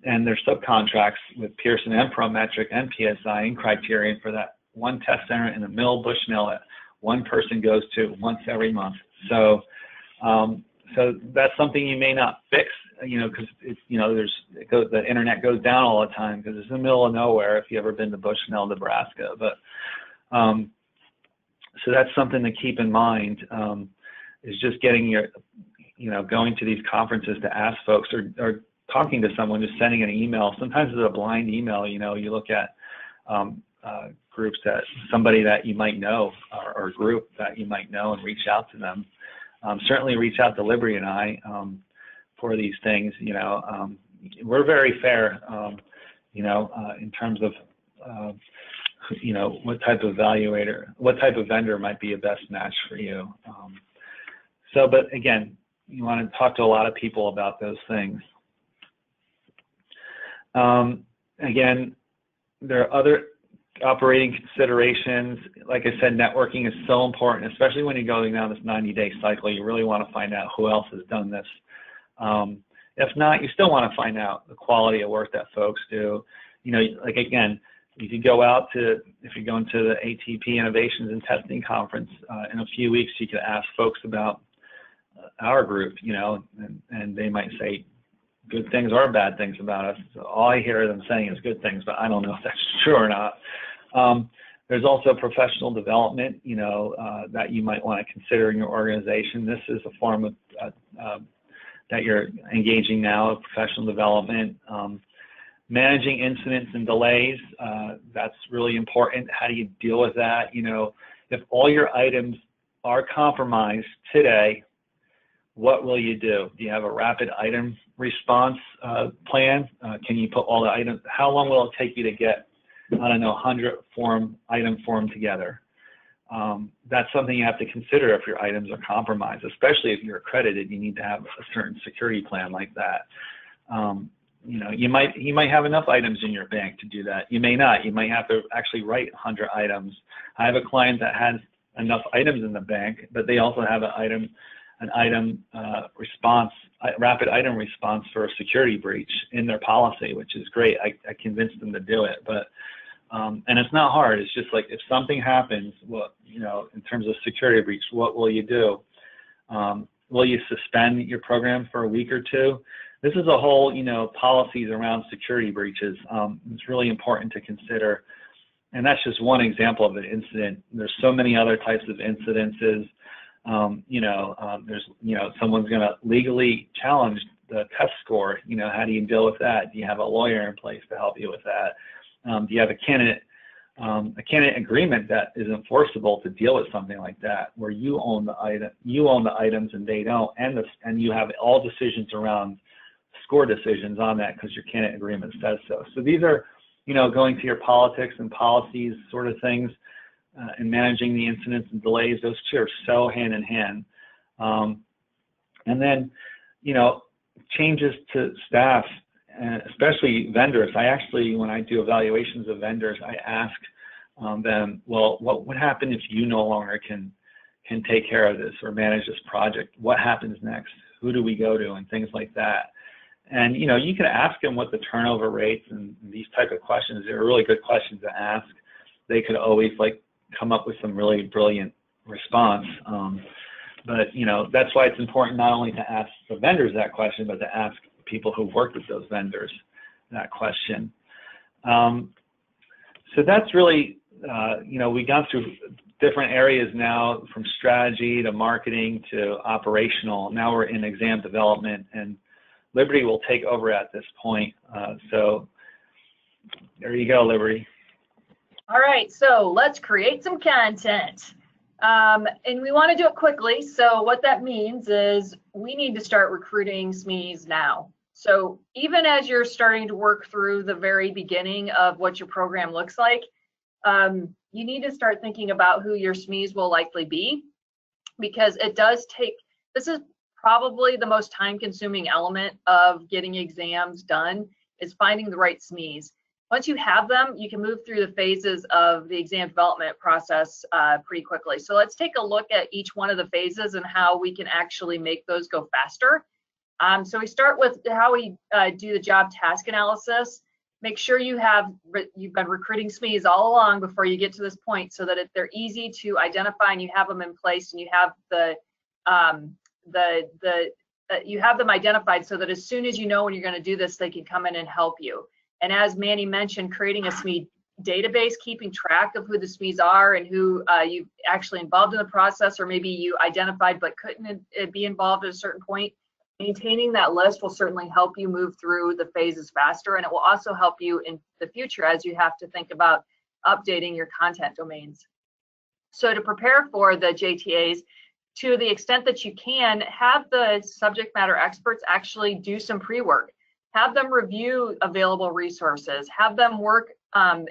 and there's subcontracts with Pearson and Prometric and PSI and Criterion for that one test center in the middle of Bushnell that one person goes to once every month. So so that's something you may not fix, you know, because it's, you know, the internet goes down all the time because it's in the middle of nowhere. If you've ever been to Bushnell, Nebraska, but so that's something to keep in mind, is just getting going to these conferences to ask folks, or talking to someone, just sending an email. Sometimes it's a blind email. You know, you look at groups somebody that you might know, or a group that you might know, and reach out to them. Certainly reach out to Liberty and I for these things. You know, we're very fair. in terms of, what type of vendor might be a best match for you. But again, you want to talk to a lot of people about those things. Again, there are other operating considerations. Like I said, networking is so important, especially when you're going down this 90-day cycle. You really want to find out who else has done this. If not, you still want to find out the quality of work that folks do. Like again, you could go out to, if you're going to the ATP Innovations and Testing Conference in a few weeks, you could ask folks about our group, and they might say good things or bad things about us. So all I hear them saying is good things, but I don't know if that's true or not. There's also professional development, that you might want to consider in your organization. This is a form of that you're engaging now of professional development. Managing incidents and delays, that's really important. How do you deal with that? If all your items are compromised today, what will you do? Do you have a rapid item response plan? Can you put all the items? How long will it take you to get, 100 item form together? That's something you have to consider if your items are compromised, especially if you're accredited. You need to have a certain security plan like that. You might have enough items in your bank to do that. You may not. You might have to actually write 100 items. I have a client that has enough items in the bank, but they also have an rapid item response for a security breach in their policy, which is great. I convinced them to do it, but and it's not hard. It's just like, if something happens, in terms of security breach, what will you do? Will you suspend your program for a week or two? This is a whole, policies around security breaches. It's really important to consider. And that's just one example of an incident. There's so many other types of incidences. There's, someone's going to legally challenge the test score. How do you deal with that? Do you have a lawyer in place to help you with that? Do you have a candidate agreement that is enforceable to deal with something like that, where you own the items and they don't, and you have all decisions around score decisions on that because your candidate agreement says so. So these are, going to your politics and policies sort of things, and managing the incidents and delays. Those two are so hand in hand. And then, changes to staff, especially vendors. I actually, when I do evaluations of vendors, I ask them, well, what would happen if you no longer can take care of this or manage this project? What happens next? Who do we go to? And things like that. And, you can ask them what the turnover rates and these type of questions. They're really good questions to ask. They could always come up with some really brilliant response. But, that's why it's important not only to ask the vendors that question, but to ask people who've worked with those vendors that question. So that's really, we've gone through different areas now, from strategy to marketing to operational. Now we're in exam development, and Liberty will take over at this point. So there you go, Liberty. All right, so let's create some content. And we want to do it quickly. So what that means is we need to start recruiting SMEs now. So even as you're starting to work through the very beginning of what your program looks like, you need to start thinking about who your SMEs will likely be, because it does take, this is probably the most time-consuming element of getting exams done, is finding the right SMEs. Once you have them, you can move through the phases of the exam development process pretty quickly. So let's take a look at each one of the phases and how we can actually make those go faster. So we start with how we do the job task analysis. Make sure you've been recruiting SMEs all along before you get to this point, so that they're easy to identify and you have them in place, and you have you have them identified so that as soon as you know when you're going to do this, they can come in and help you. And as Manny mentioned, creating a SME database, keeping track of who the SMEs are and who you actually involved in the process, or maybe you identified but couldn't be involved at a certain point. Maintaining that list will certainly help you move through the phases faster, and it will also help you in the future as you have to think about updating your content domains. So to prepare for the JTAs, to the extent that you can, have the subject matter experts actually do some pre-work. Have them review available resources. Have them work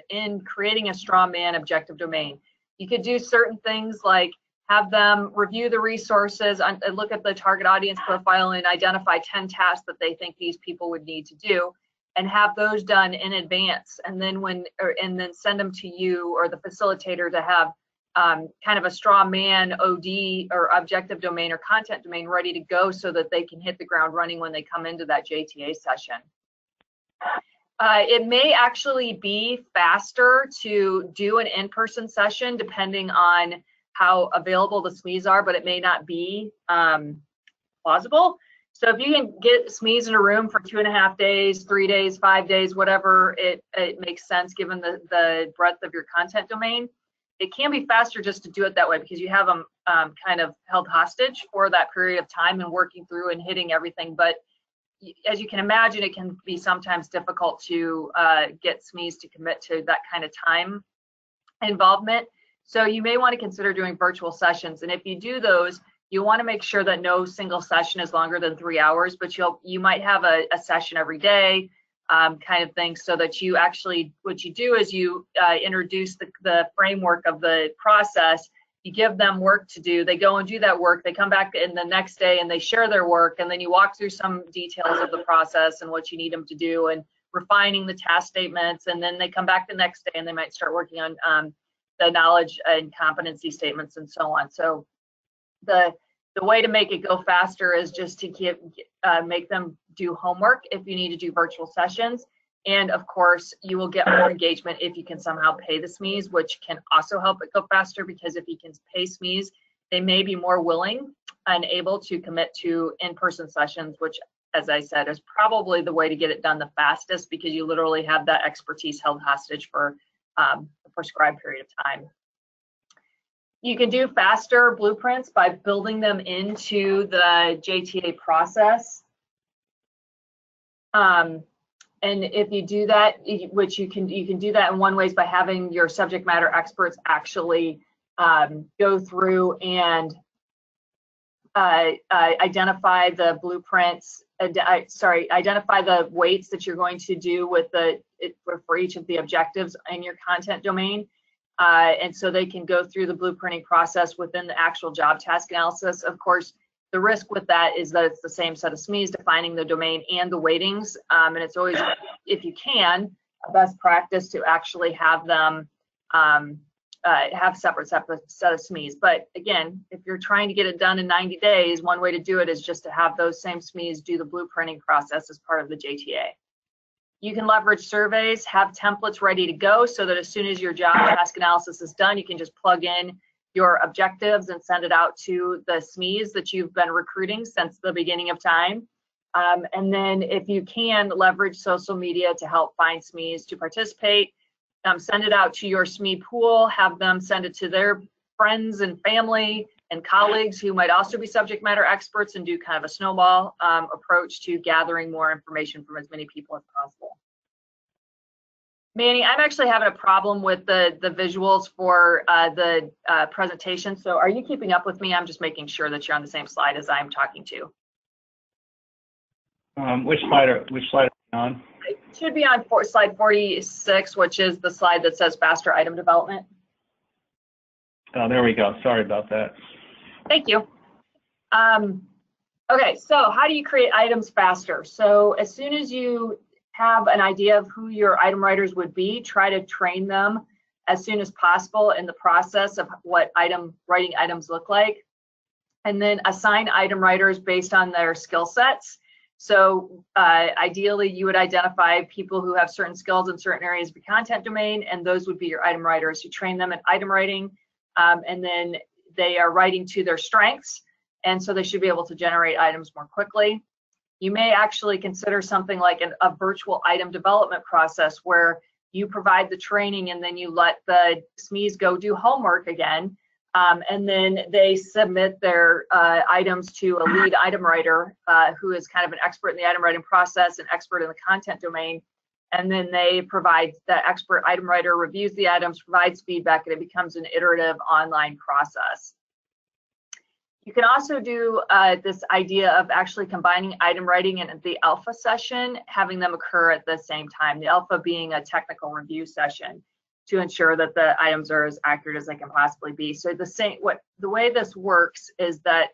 in creating a straw man objective domain. You could do certain things like have them review the resources, look at the target audience profile and identify 10 tasks that they think these people would need to do, and have those done in advance, and then then send them to you or the facilitator to have kind of a straw man OD or objective domain or content domain ready to go so that they can hit the ground running when they come into that JTA session. It may actually be faster to do an in-person session depending on how available the SMEs are, but it may not be plausible. So if you can get SMEs in a room for 2.5 days, 3 days, 5 days, whatever it makes sense given the breadth of your content domain, it can be faster just to do it that way because you have them kind of held hostage for that period of time and working through and hitting everything. But as you can imagine, it can be sometimes difficult to get SMEs to commit to that kind of time involvement. So you may want to consider doing virtual sessions. And if you do those, you want to make sure that no single session is longer than 3 hours, but you might have a session every day kind of thing, so that you actually, what you do is you introduce the framework of the process. You give them work to do, they go and do that work, they come back in the next day and they share their work, and then you walk through some details of the process and what you need them to do and refining the task statements, and then they come back the next day and they might start working on the knowledge and competency statements and so on. So the way to make it go faster is just to make them do homework if you need to do virtual sessions. And of course, you will get more engagement if you can somehow pay the SMEs, which can also help it go faster, because if you can pay SMEs, they may be more willing and able to commit to in-person sessions, which, as I said, is probably the way to get it done the fastest, because you literally have that expertise held hostage for a prescribed period of time. You can do faster blueprints by building them into the JTA process. And if you do that, which you can do that in one way, is by having your subject matter experts actually go through and identify the blueprints. Identify the weights that you're going to do with for each of the objectives in your content domain. And so they can go through the blueprinting process within the actual job task analysis. Of course, the risk with that is that it's the same set of SMEs defining the domain and the weightings. And it's always, if you can, a best practice to actually have them have separate set of SMEs. But again, if you're trying to get it done in 90 days, one way to do it is just to have those same SMEs do the blueprinting process as part of the JTA. You can leverage surveys, have templates ready to go so that as soon as your job task analysis is done, you can just plug in your objectives and send it out to the SMEs that you've been recruiting since the beginning of time. And then if you can, leverage social media to help find SMEs to participate. Send it out to your SME pool, have them send it to their friends and family and colleagues who might also be subject matter experts, and do kind of a snowball approach to gathering more information from as many people as possible. Manny, I'm actually having a problem with the visuals for the presentation. So are you keeping up with me? I'm just making sure that you're on the same slide as I'm talking to. Which slide are you on? It should be on slide 46, which is the slide that says faster item development. Oh, there we go. Sorry about that. Thank you. Okay, so how do you create items faster? So as soon as you have an idea of who your item writers would be, try to train them as soon as possible in the process of what writing items look like, and then assign item writers based on their skill sets. So ideally, you would identify people who have certain skills in certain areas of the content domain, and those would be your item writers. You train them in item writing, and then they are writing to their strengths, and so they should be able to generate items more quickly. You may actually consider something like a virtual item development process, where you provide the training and then you let the SMEs go do homework again, and then they submit their items to a lead item writer who is kind of an expert in the item writing process, an expert in the content domain, and then they provide, the expert item writer reviews the items, provides feedback, and it becomes an iterative online process. You can also do this idea of actually combining item writing and the alpha session, having them occur at the same time. The alpha being a technical review session to ensure that the items are as accurate as they can possibly be. So the way this works is that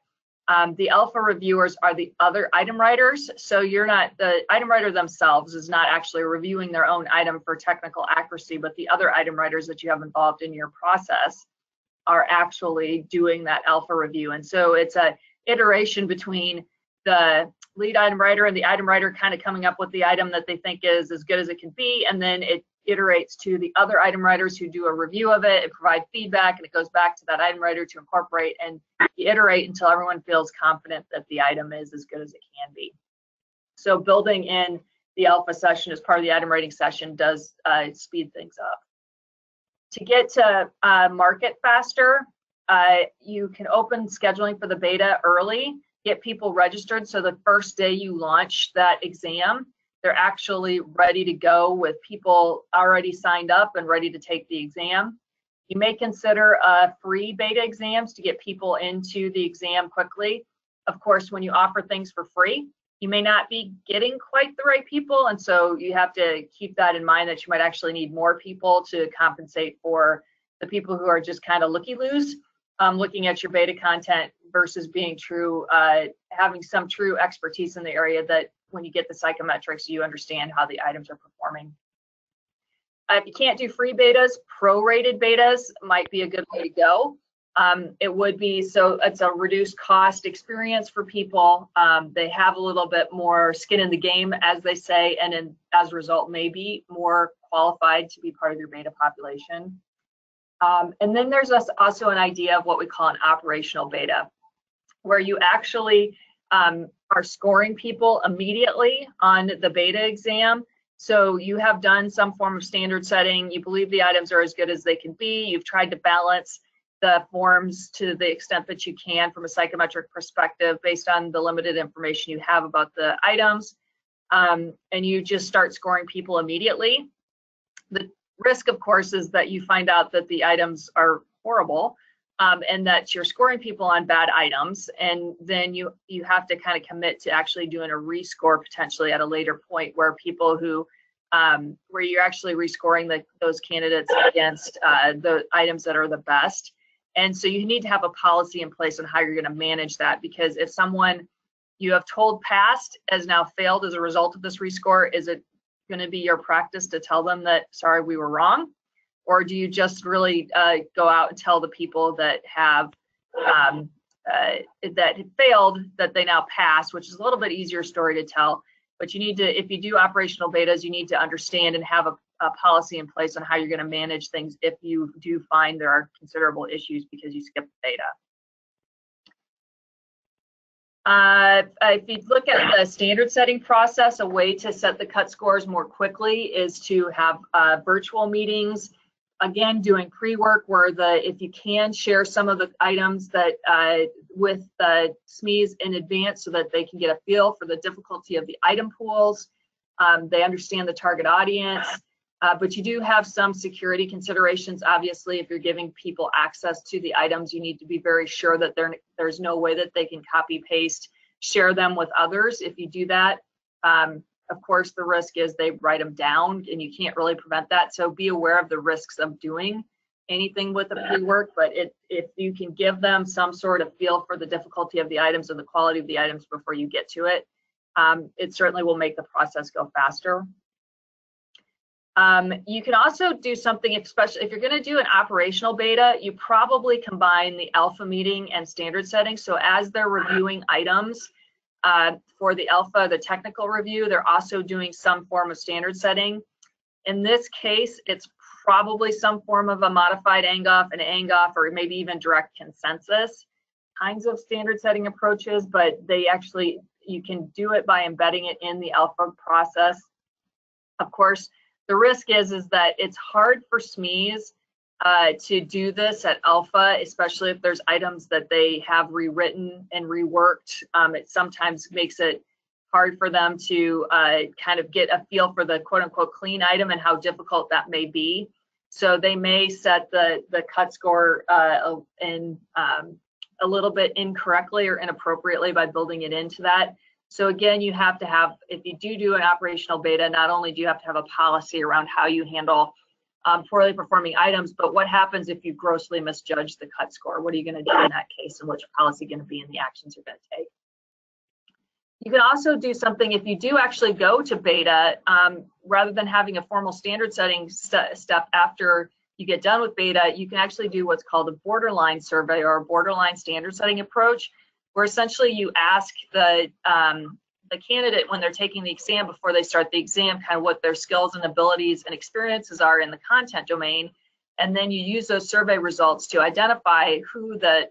the alpha reviewers are the other item writers. So the item writer themselves is not actually reviewing their own item for technical accuracy, but the other item writers that you have involved in your process are actually doing that alpha review. And so it's a iteration between the lead item writer and the item writer kind of coming up with the item that they think is as good as it can be, and then it iterates to the other item writers who do a review of it and provide feedback, and it goes back to that item writer to incorporate, and iterate until everyone feels confident that the item is as good as it can be. So building in the alpha session as part of the item writing session does speed things up. To get to market faster, you can open scheduling for the beta early, get people registered so the first day you launch that exam, they're actually ready to go with people already signed up and ready to take the exam. You may consider free beta exams to get people into the exam quickly. Of course, when you offer things for free, you may not be getting quite the right people, and so you have to keep that in mind that you might actually need more people to compensate for the people who are just kind of looky-loos, looking at your beta content versus being true, having some true expertise in the area that when you get the psychometrics, you understand how the items are performing. If you can't do free betas, prorated betas might be a good way to go. It would be, so it's a reduced cost experience for people. They have a little bit more skin in the game, as they say, and as a result, may be more qualified to be part of your beta population. And then there's also an idea of what we call an operational beta, where you actually are scoring people immediately on the beta exam. So you have done some form of standard setting, you believe the items are as good as they can be, you've tried to balance the forms to the extent that you can from a psychometric perspective based on the limited information you have about the items, and you just start scoring people immediately. The risk, of course, is that you find out that the items are horrible, and that you're scoring people on bad items, and then you have to kind of commit to actually doing a rescore potentially at a later point where people who where you're actually rescoring those candidates against the items that are the best. And so you need to have a policy in place on how you're going to manage that, because if someone you have told passed has now failed as a result of this rescore, is it going to be your practice to tell them that, sorry, we were wrong? Or do you just really go out and tell the people that have failed that they now pass, which is a little bit easier story to tell. But you need to, if you do operational betas, you need to understand and have a policy in place on how you're going to manage things if you do find there are considerable issues because you skipped the beta. If you look at the standard setting process, a way to set the cut scores more quickly is to have virtual meetings. Again, doing pre-work where if you can share some of the items that with the SMEs in advance so that they can get a feel for the difficulty of the item pools. They understand the target audience, but you do have some security considerations. Obviously, if you're giving people access to the items, you need to be very sure that there's no way that they can copy paste, share them with others. If you do that, of course, the risk is they write them down and you can't really prevent that. So be aware of the risks of doing anything with the pre-work, but if you can give them some sort of feel for the difficulty of the items and the quality of the items before you get to it, it certainly will make the process go faster. You can also do something, especially if you're going to do an operational beta, you probably combine the alpha meeting and standard setting. So as they're reviewing items for the alpha, the technical review, they're also doing some form of standard setting. In this case, it's probably some form of a modified ANGOF, an ANGOF, or maybe even direct consensus kinds of standard setting approaches, but you can do it by embedding it in the alpha process. Of course, the risk is that it's hard for SMEs to do this at alpha, especially if there's items that they have rewritten and reworked. It sometimes makes it hard for them to kind of get a feel for the quote unquote clean item and how difficult that may be. So they may set the cut score in a little bit incorrectly or inappropriately by building it into that. So again, you have to have, if you do an operational beta, not only do you have to have a policy around how you handle poorly performing items, but what happens if you grossly misjudge the cut score? What are you going to do in that case, and what's your policy going to be, and the actions you're going to take? You can also do something if you do actually go to beta, rather than having a formal standard setting step after you get done with beta, you can actually do what's called a borderline survey or a borderline standard setting approach, where essentially you ask the candidate when they're taking the exam, before they start the exam, kind of what their skills and abilities and experiences are in the content domain, and then you use those survey results to identify who the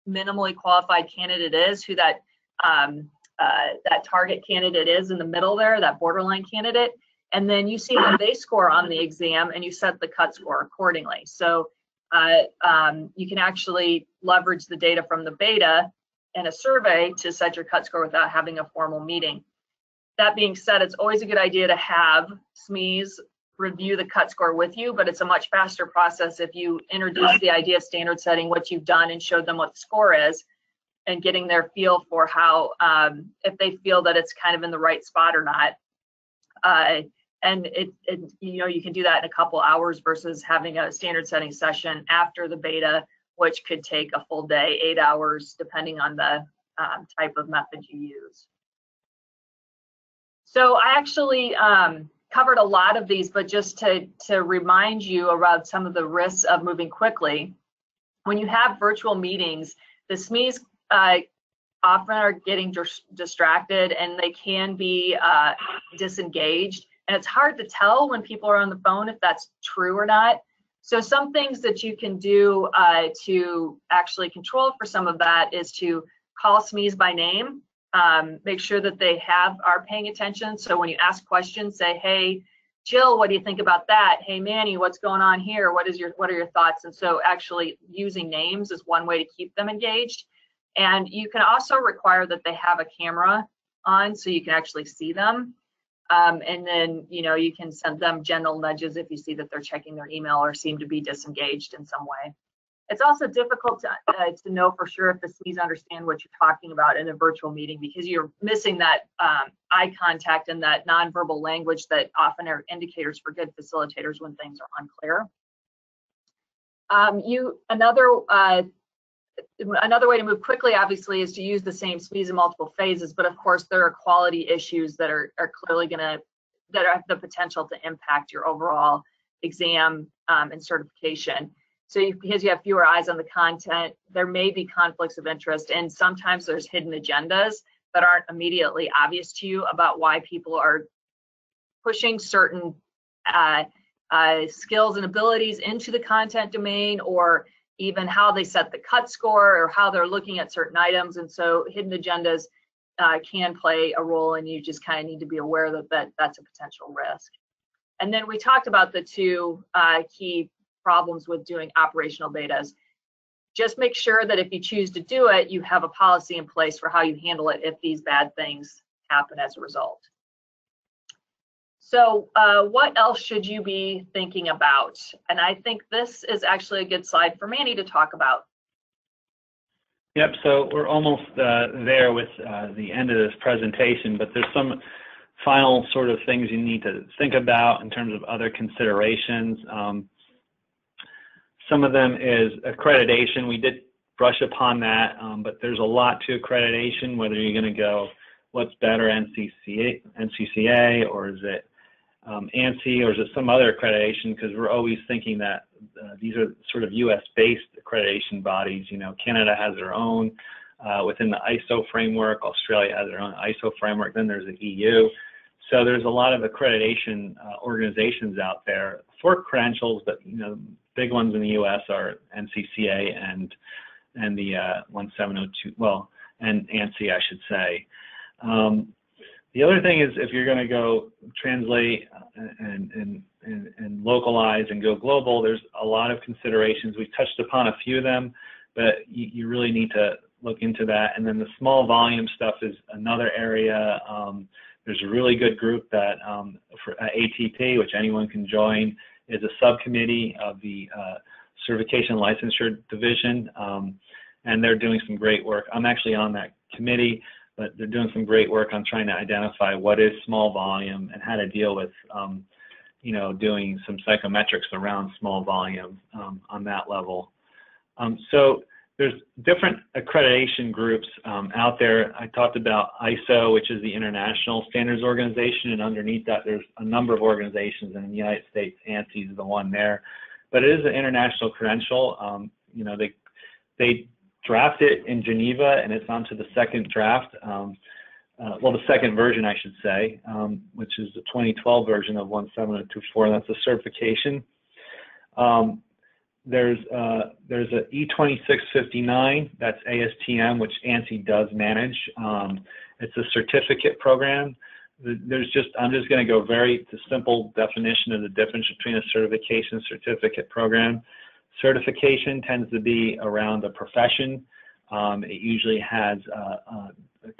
minimally qualified candidate is, who that that target candidate is in the middle there, that borderline candidate, and then you see how they score on the exam, and you set the cut score accordingly. So you can actually leverage the data from the beta and a survey to set your cut score without having a formal meeting. That being said, it's always a good idea to have SMEs review the cut score with you, but it's a much faster process if you introduce the idea of standard setting, what you've done, and showed them what the score is, and getting their feel for how, if they feel that it's kind of in the right spot or not. And you know, you can do that in a couple hours versus having a standard setting session after the beta, which could take a full day, 8 hours, depending on the type of method you use. So I actually covered a lot of these, but just to remind you about some of the risks of moving quickly. When you have virtual meetings, the SMEs often are getting distracted, and they can be disengaged. And it's hard to tell when people are on the phone if that's true or not. So some things that you can do to actually control for some of that is to call SMEs by name, make sure that they are paying attention. So when you ask questions, say, hey, Jill, what do you think about that? Hey, Manny, what's going on here? What are your thoughts? And so actually using names is one way to keep them engaged. And you can also require that they have a camera on so you can actually see them. And then, you know, you can send them gentle nudges if you see that they're checking their email or seem to be disengaged in some way. It's also difficult to know for sure if the SMEs understand what you're talking about in a virtual meeting, because you're missing that eye contact and that nonverbal language that often are indicators for good facilitators when things are unclear. Another way to move quickly, obviously, is to use the same SMEs in multiple phases, but of course there are quality issues that are clearly that have the potential to impact your overall exam and certification. So because you have fewer eyes on the content, there may be conflicts of interest, and sometimes there's hidden agendas that aren't immediately obvious to you about why people are pushing certain skills and abilities into the content domain, or even how they set the cut score or how they're looking at certain items. And so hidden agendas can play a role, and you just kind of need to be aware that that's a potential risk. And then we talked about the two key problems with doing operational betas. Just make sure that if you choose to do it, you have a policy in place for how you handle it if these bad things happen as a result. So what else should you be thinking about? And I think this is actually a good slide for Manny to talk about. Yep, so we're almost there with the end of this presentation, but there's some final sort of things you need to think about in terms of other considerations. Some of them is accreditation. We did brush upon that, but there's a lot to accreditation, whether you're going to go what's better, NCCA, or is it ANSI, or is it some other accreditation? Because we're always thinking that these are sort of US-based accreditation bodies. You know, Canada has their own within the ISO framework. Australia has their own ISO framework. Then there's the EU. So there's a lot of accreditation organizations out there for credentials, but you know, big ones in the US are NCCA and the 1702, well, and ANSI, I should say. The other thing is, if you're going to go translate and localize and go global, there's a lot of considerations. We've touched upon a few of them, but you really need to look into that. And then the small volume stuff is another area. There's a really good group that for ATP, which anyone can join, is a subcommittee of the Certification Licensure Division. and they're doing some great work. I'm actually on that committee, but they're doing some great work on trying to identify what is small volume and how to deal with, doing some psychometrics around small volume on that level. So there's different accreditation groups out there. I talked about ISO, which is the International Standards Organization, and underneath that there's a number of organizations in the United States. ANSI is the one there, but it is an international credential. They draft it in Geneva, and it's on to the second draft. The second version, I should say, which is the 2012 version of 17024. That's a certification. There's a E2659, that's ASTM, which ANSI does manage. It's a certificate program. I'm just going to go to simple definition of the difference between a certification and certificate program. Certification tends to be around a profession. It usually has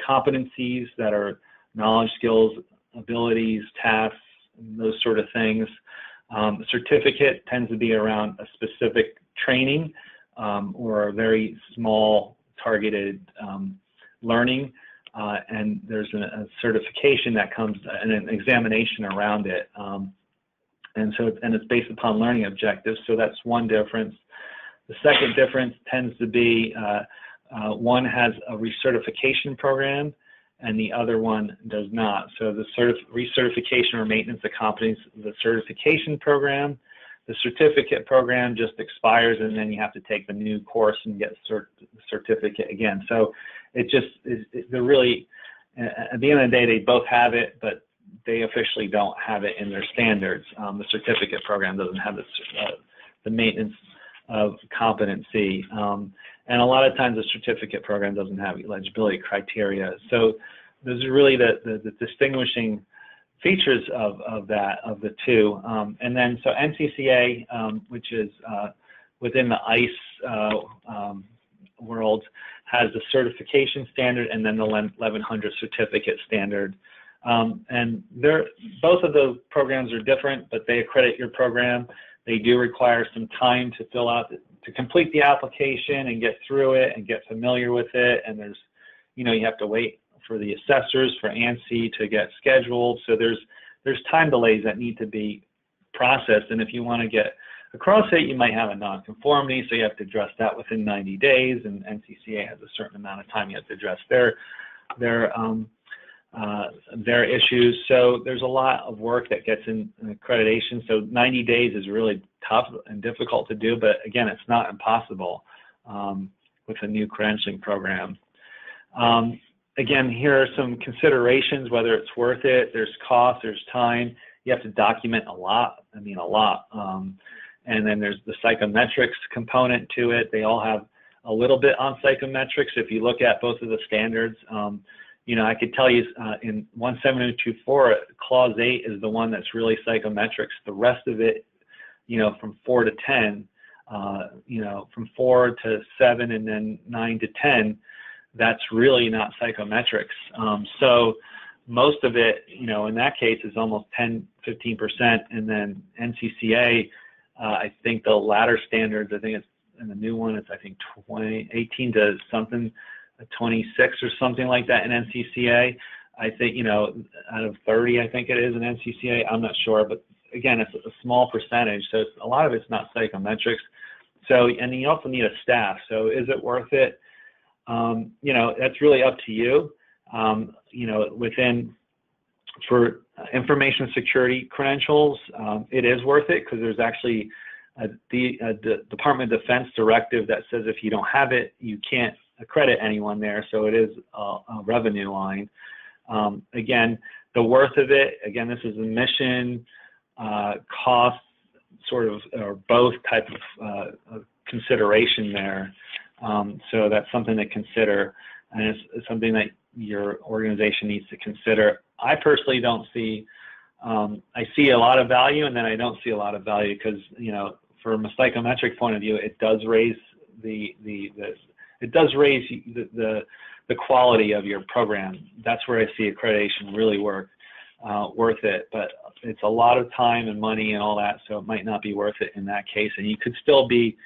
competencies that are knowledge, skills, abilities, tasks, those sort of things. A certificate tends to be around a specific training or a very small targeted learning, and there's a certification that comes and an examination around it, and it's based upon learning objectives. So that's one difference. The second difference tends to be one has a recertification program and the other one does not. So the recertification or maintenance of competence, the certification program, the certificate program just expires, and then you have to take the new course and get the certificate again. So they're really, at the end of the day, they both have it, but they officially don't have it in their standards. The certificate program doesn't have the maintenance of competency. And a lot of times the certificate program doesn't have eligibility criteria. So those are really the distinguishing features of the two. And then so NCCA, which is within the ICE world, has the certification standard and then the 1100 certificate standard. And both of those programs are different, but they accredit your program. They do require some time to fill out, to complete the application and get through it and get familiar with it. And there's, you have to wait for the assessors, for ANSI to get scheduled. So there's time delays that need to be processed. And if you want to get across it, you might have a nonconformity, so you have to address that within 90 days. And NCCA has a certain amount of time you have to address their issues. So there's a lot of work that gets in accreditation. So 90 days is really tough and difficult to do, but again, it's not impossible with a new credentialing program. Again, here are some considerations, whether it's worth it. There's cost, there's time. You have to document a lot. And then there's the psychometrics component to it. They all have a little bit on psychometrics. If you look at both of the standards, I could tell you in 17024, clause 8 is the one that's really psychometrics. The rest of it, from 4 to 10, from 4 to 7 and then 9 to 10, that's really not psychometrics. So most of it, in that case is almost 10, 15%. And then NCCA, I think the latter standards, I think it's in the new one, it's I think 18 to something, 26 or something like that in NCCA. I think, out of 30, I think it is in NCCA. I'm not sure, but again, it's a small percentage. So a lot of it's not psychometrics. So, and you also need a staff. So is it worth it? That's really up to you. For information security credentials, it is worth it because there's actually the Department of Defense directive that says if you don't have it, you can't accredit anyone there. So it is a revenue line. Again, the worth of it, again, this is a mission, cost, sort of, or both type of consideration there. So that's something to consider, and it's something that your organization needs to consider. I personally don't see, I see a lot of value, and then I don't see a lot of value because, from a psychometric point of view, it does raise the quality of your program. That's where I see accreditation really worth it, but it's a lot of time and money and all that, so it might not be worth it in that case. And you could still be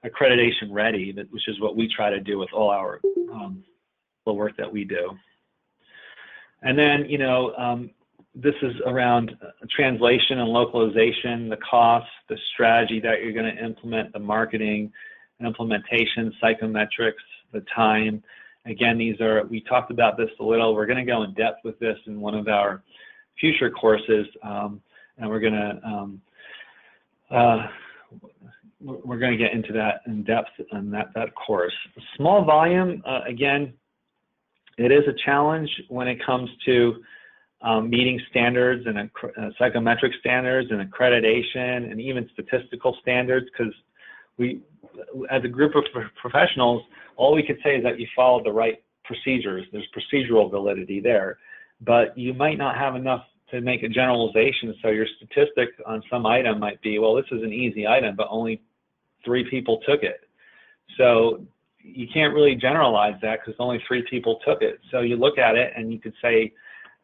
accreditation ready, which is what we try to do with all our the work that we do. And then, this is around translation and localization, the cost, the strategy that you're going to implement, the marketing, implementation, psychometrics, the time. Again, we talked about this a little. We're going to go in depth with this in one of our future courses, and we're going to get into that in depth in that course. Small volume, again, it is a challenge when it comes to meeting standards and psychometric standards and accreditation and even statistical standards, because we, as a group of professionals, all we could say is that you followed the right procedures. There's procedural validity there, but you might not have enough to make a generalization. So your statistic on some item might be, well, this is an easy item, but only 3 people took it. So you can't really generalize that because only 3 people took it. So you look at it and you could say,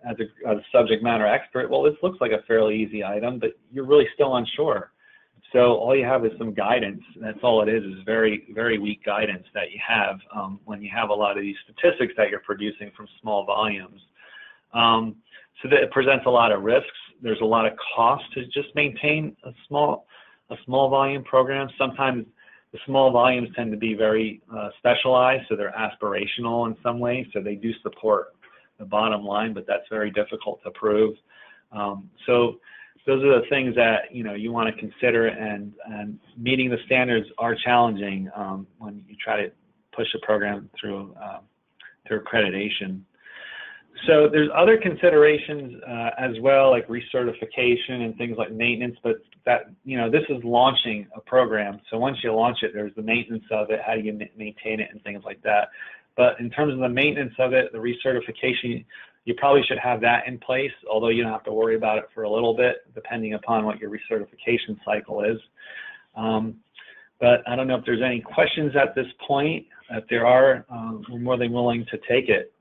as a subject matter expert, well, this looks like a fairly easy item, but you're really still unsure. So all you have is some guidance. That's all it is very, very weak guidance that you have when you have a lot of these statistics that you're producing from small volumes. So that it presents a lot of risks. There's a lot of cost to just maintain a small volume program. Sometimes the small volumes tend to be very specialized, so they're aspirational in some ways, so they do support the bottom line, but that's very difficult to prove. So those are the things that you want to consider, and meeting the standards are challenging when you try to push a program through accreditation. So there's other considerations as well, like recertification and things like maintenance, but that this is launching a program. So once you launch it, there's the maintenance of it, how do you maintain it, and things like that. But in terms of the maintenance of it, the recertification, you probably should have that in place, although you don't have to worry about it for a little bit, depending upon what your recertification cycle is. But I don't know if there's any questions at this point. If there are, we're more than willing to take it.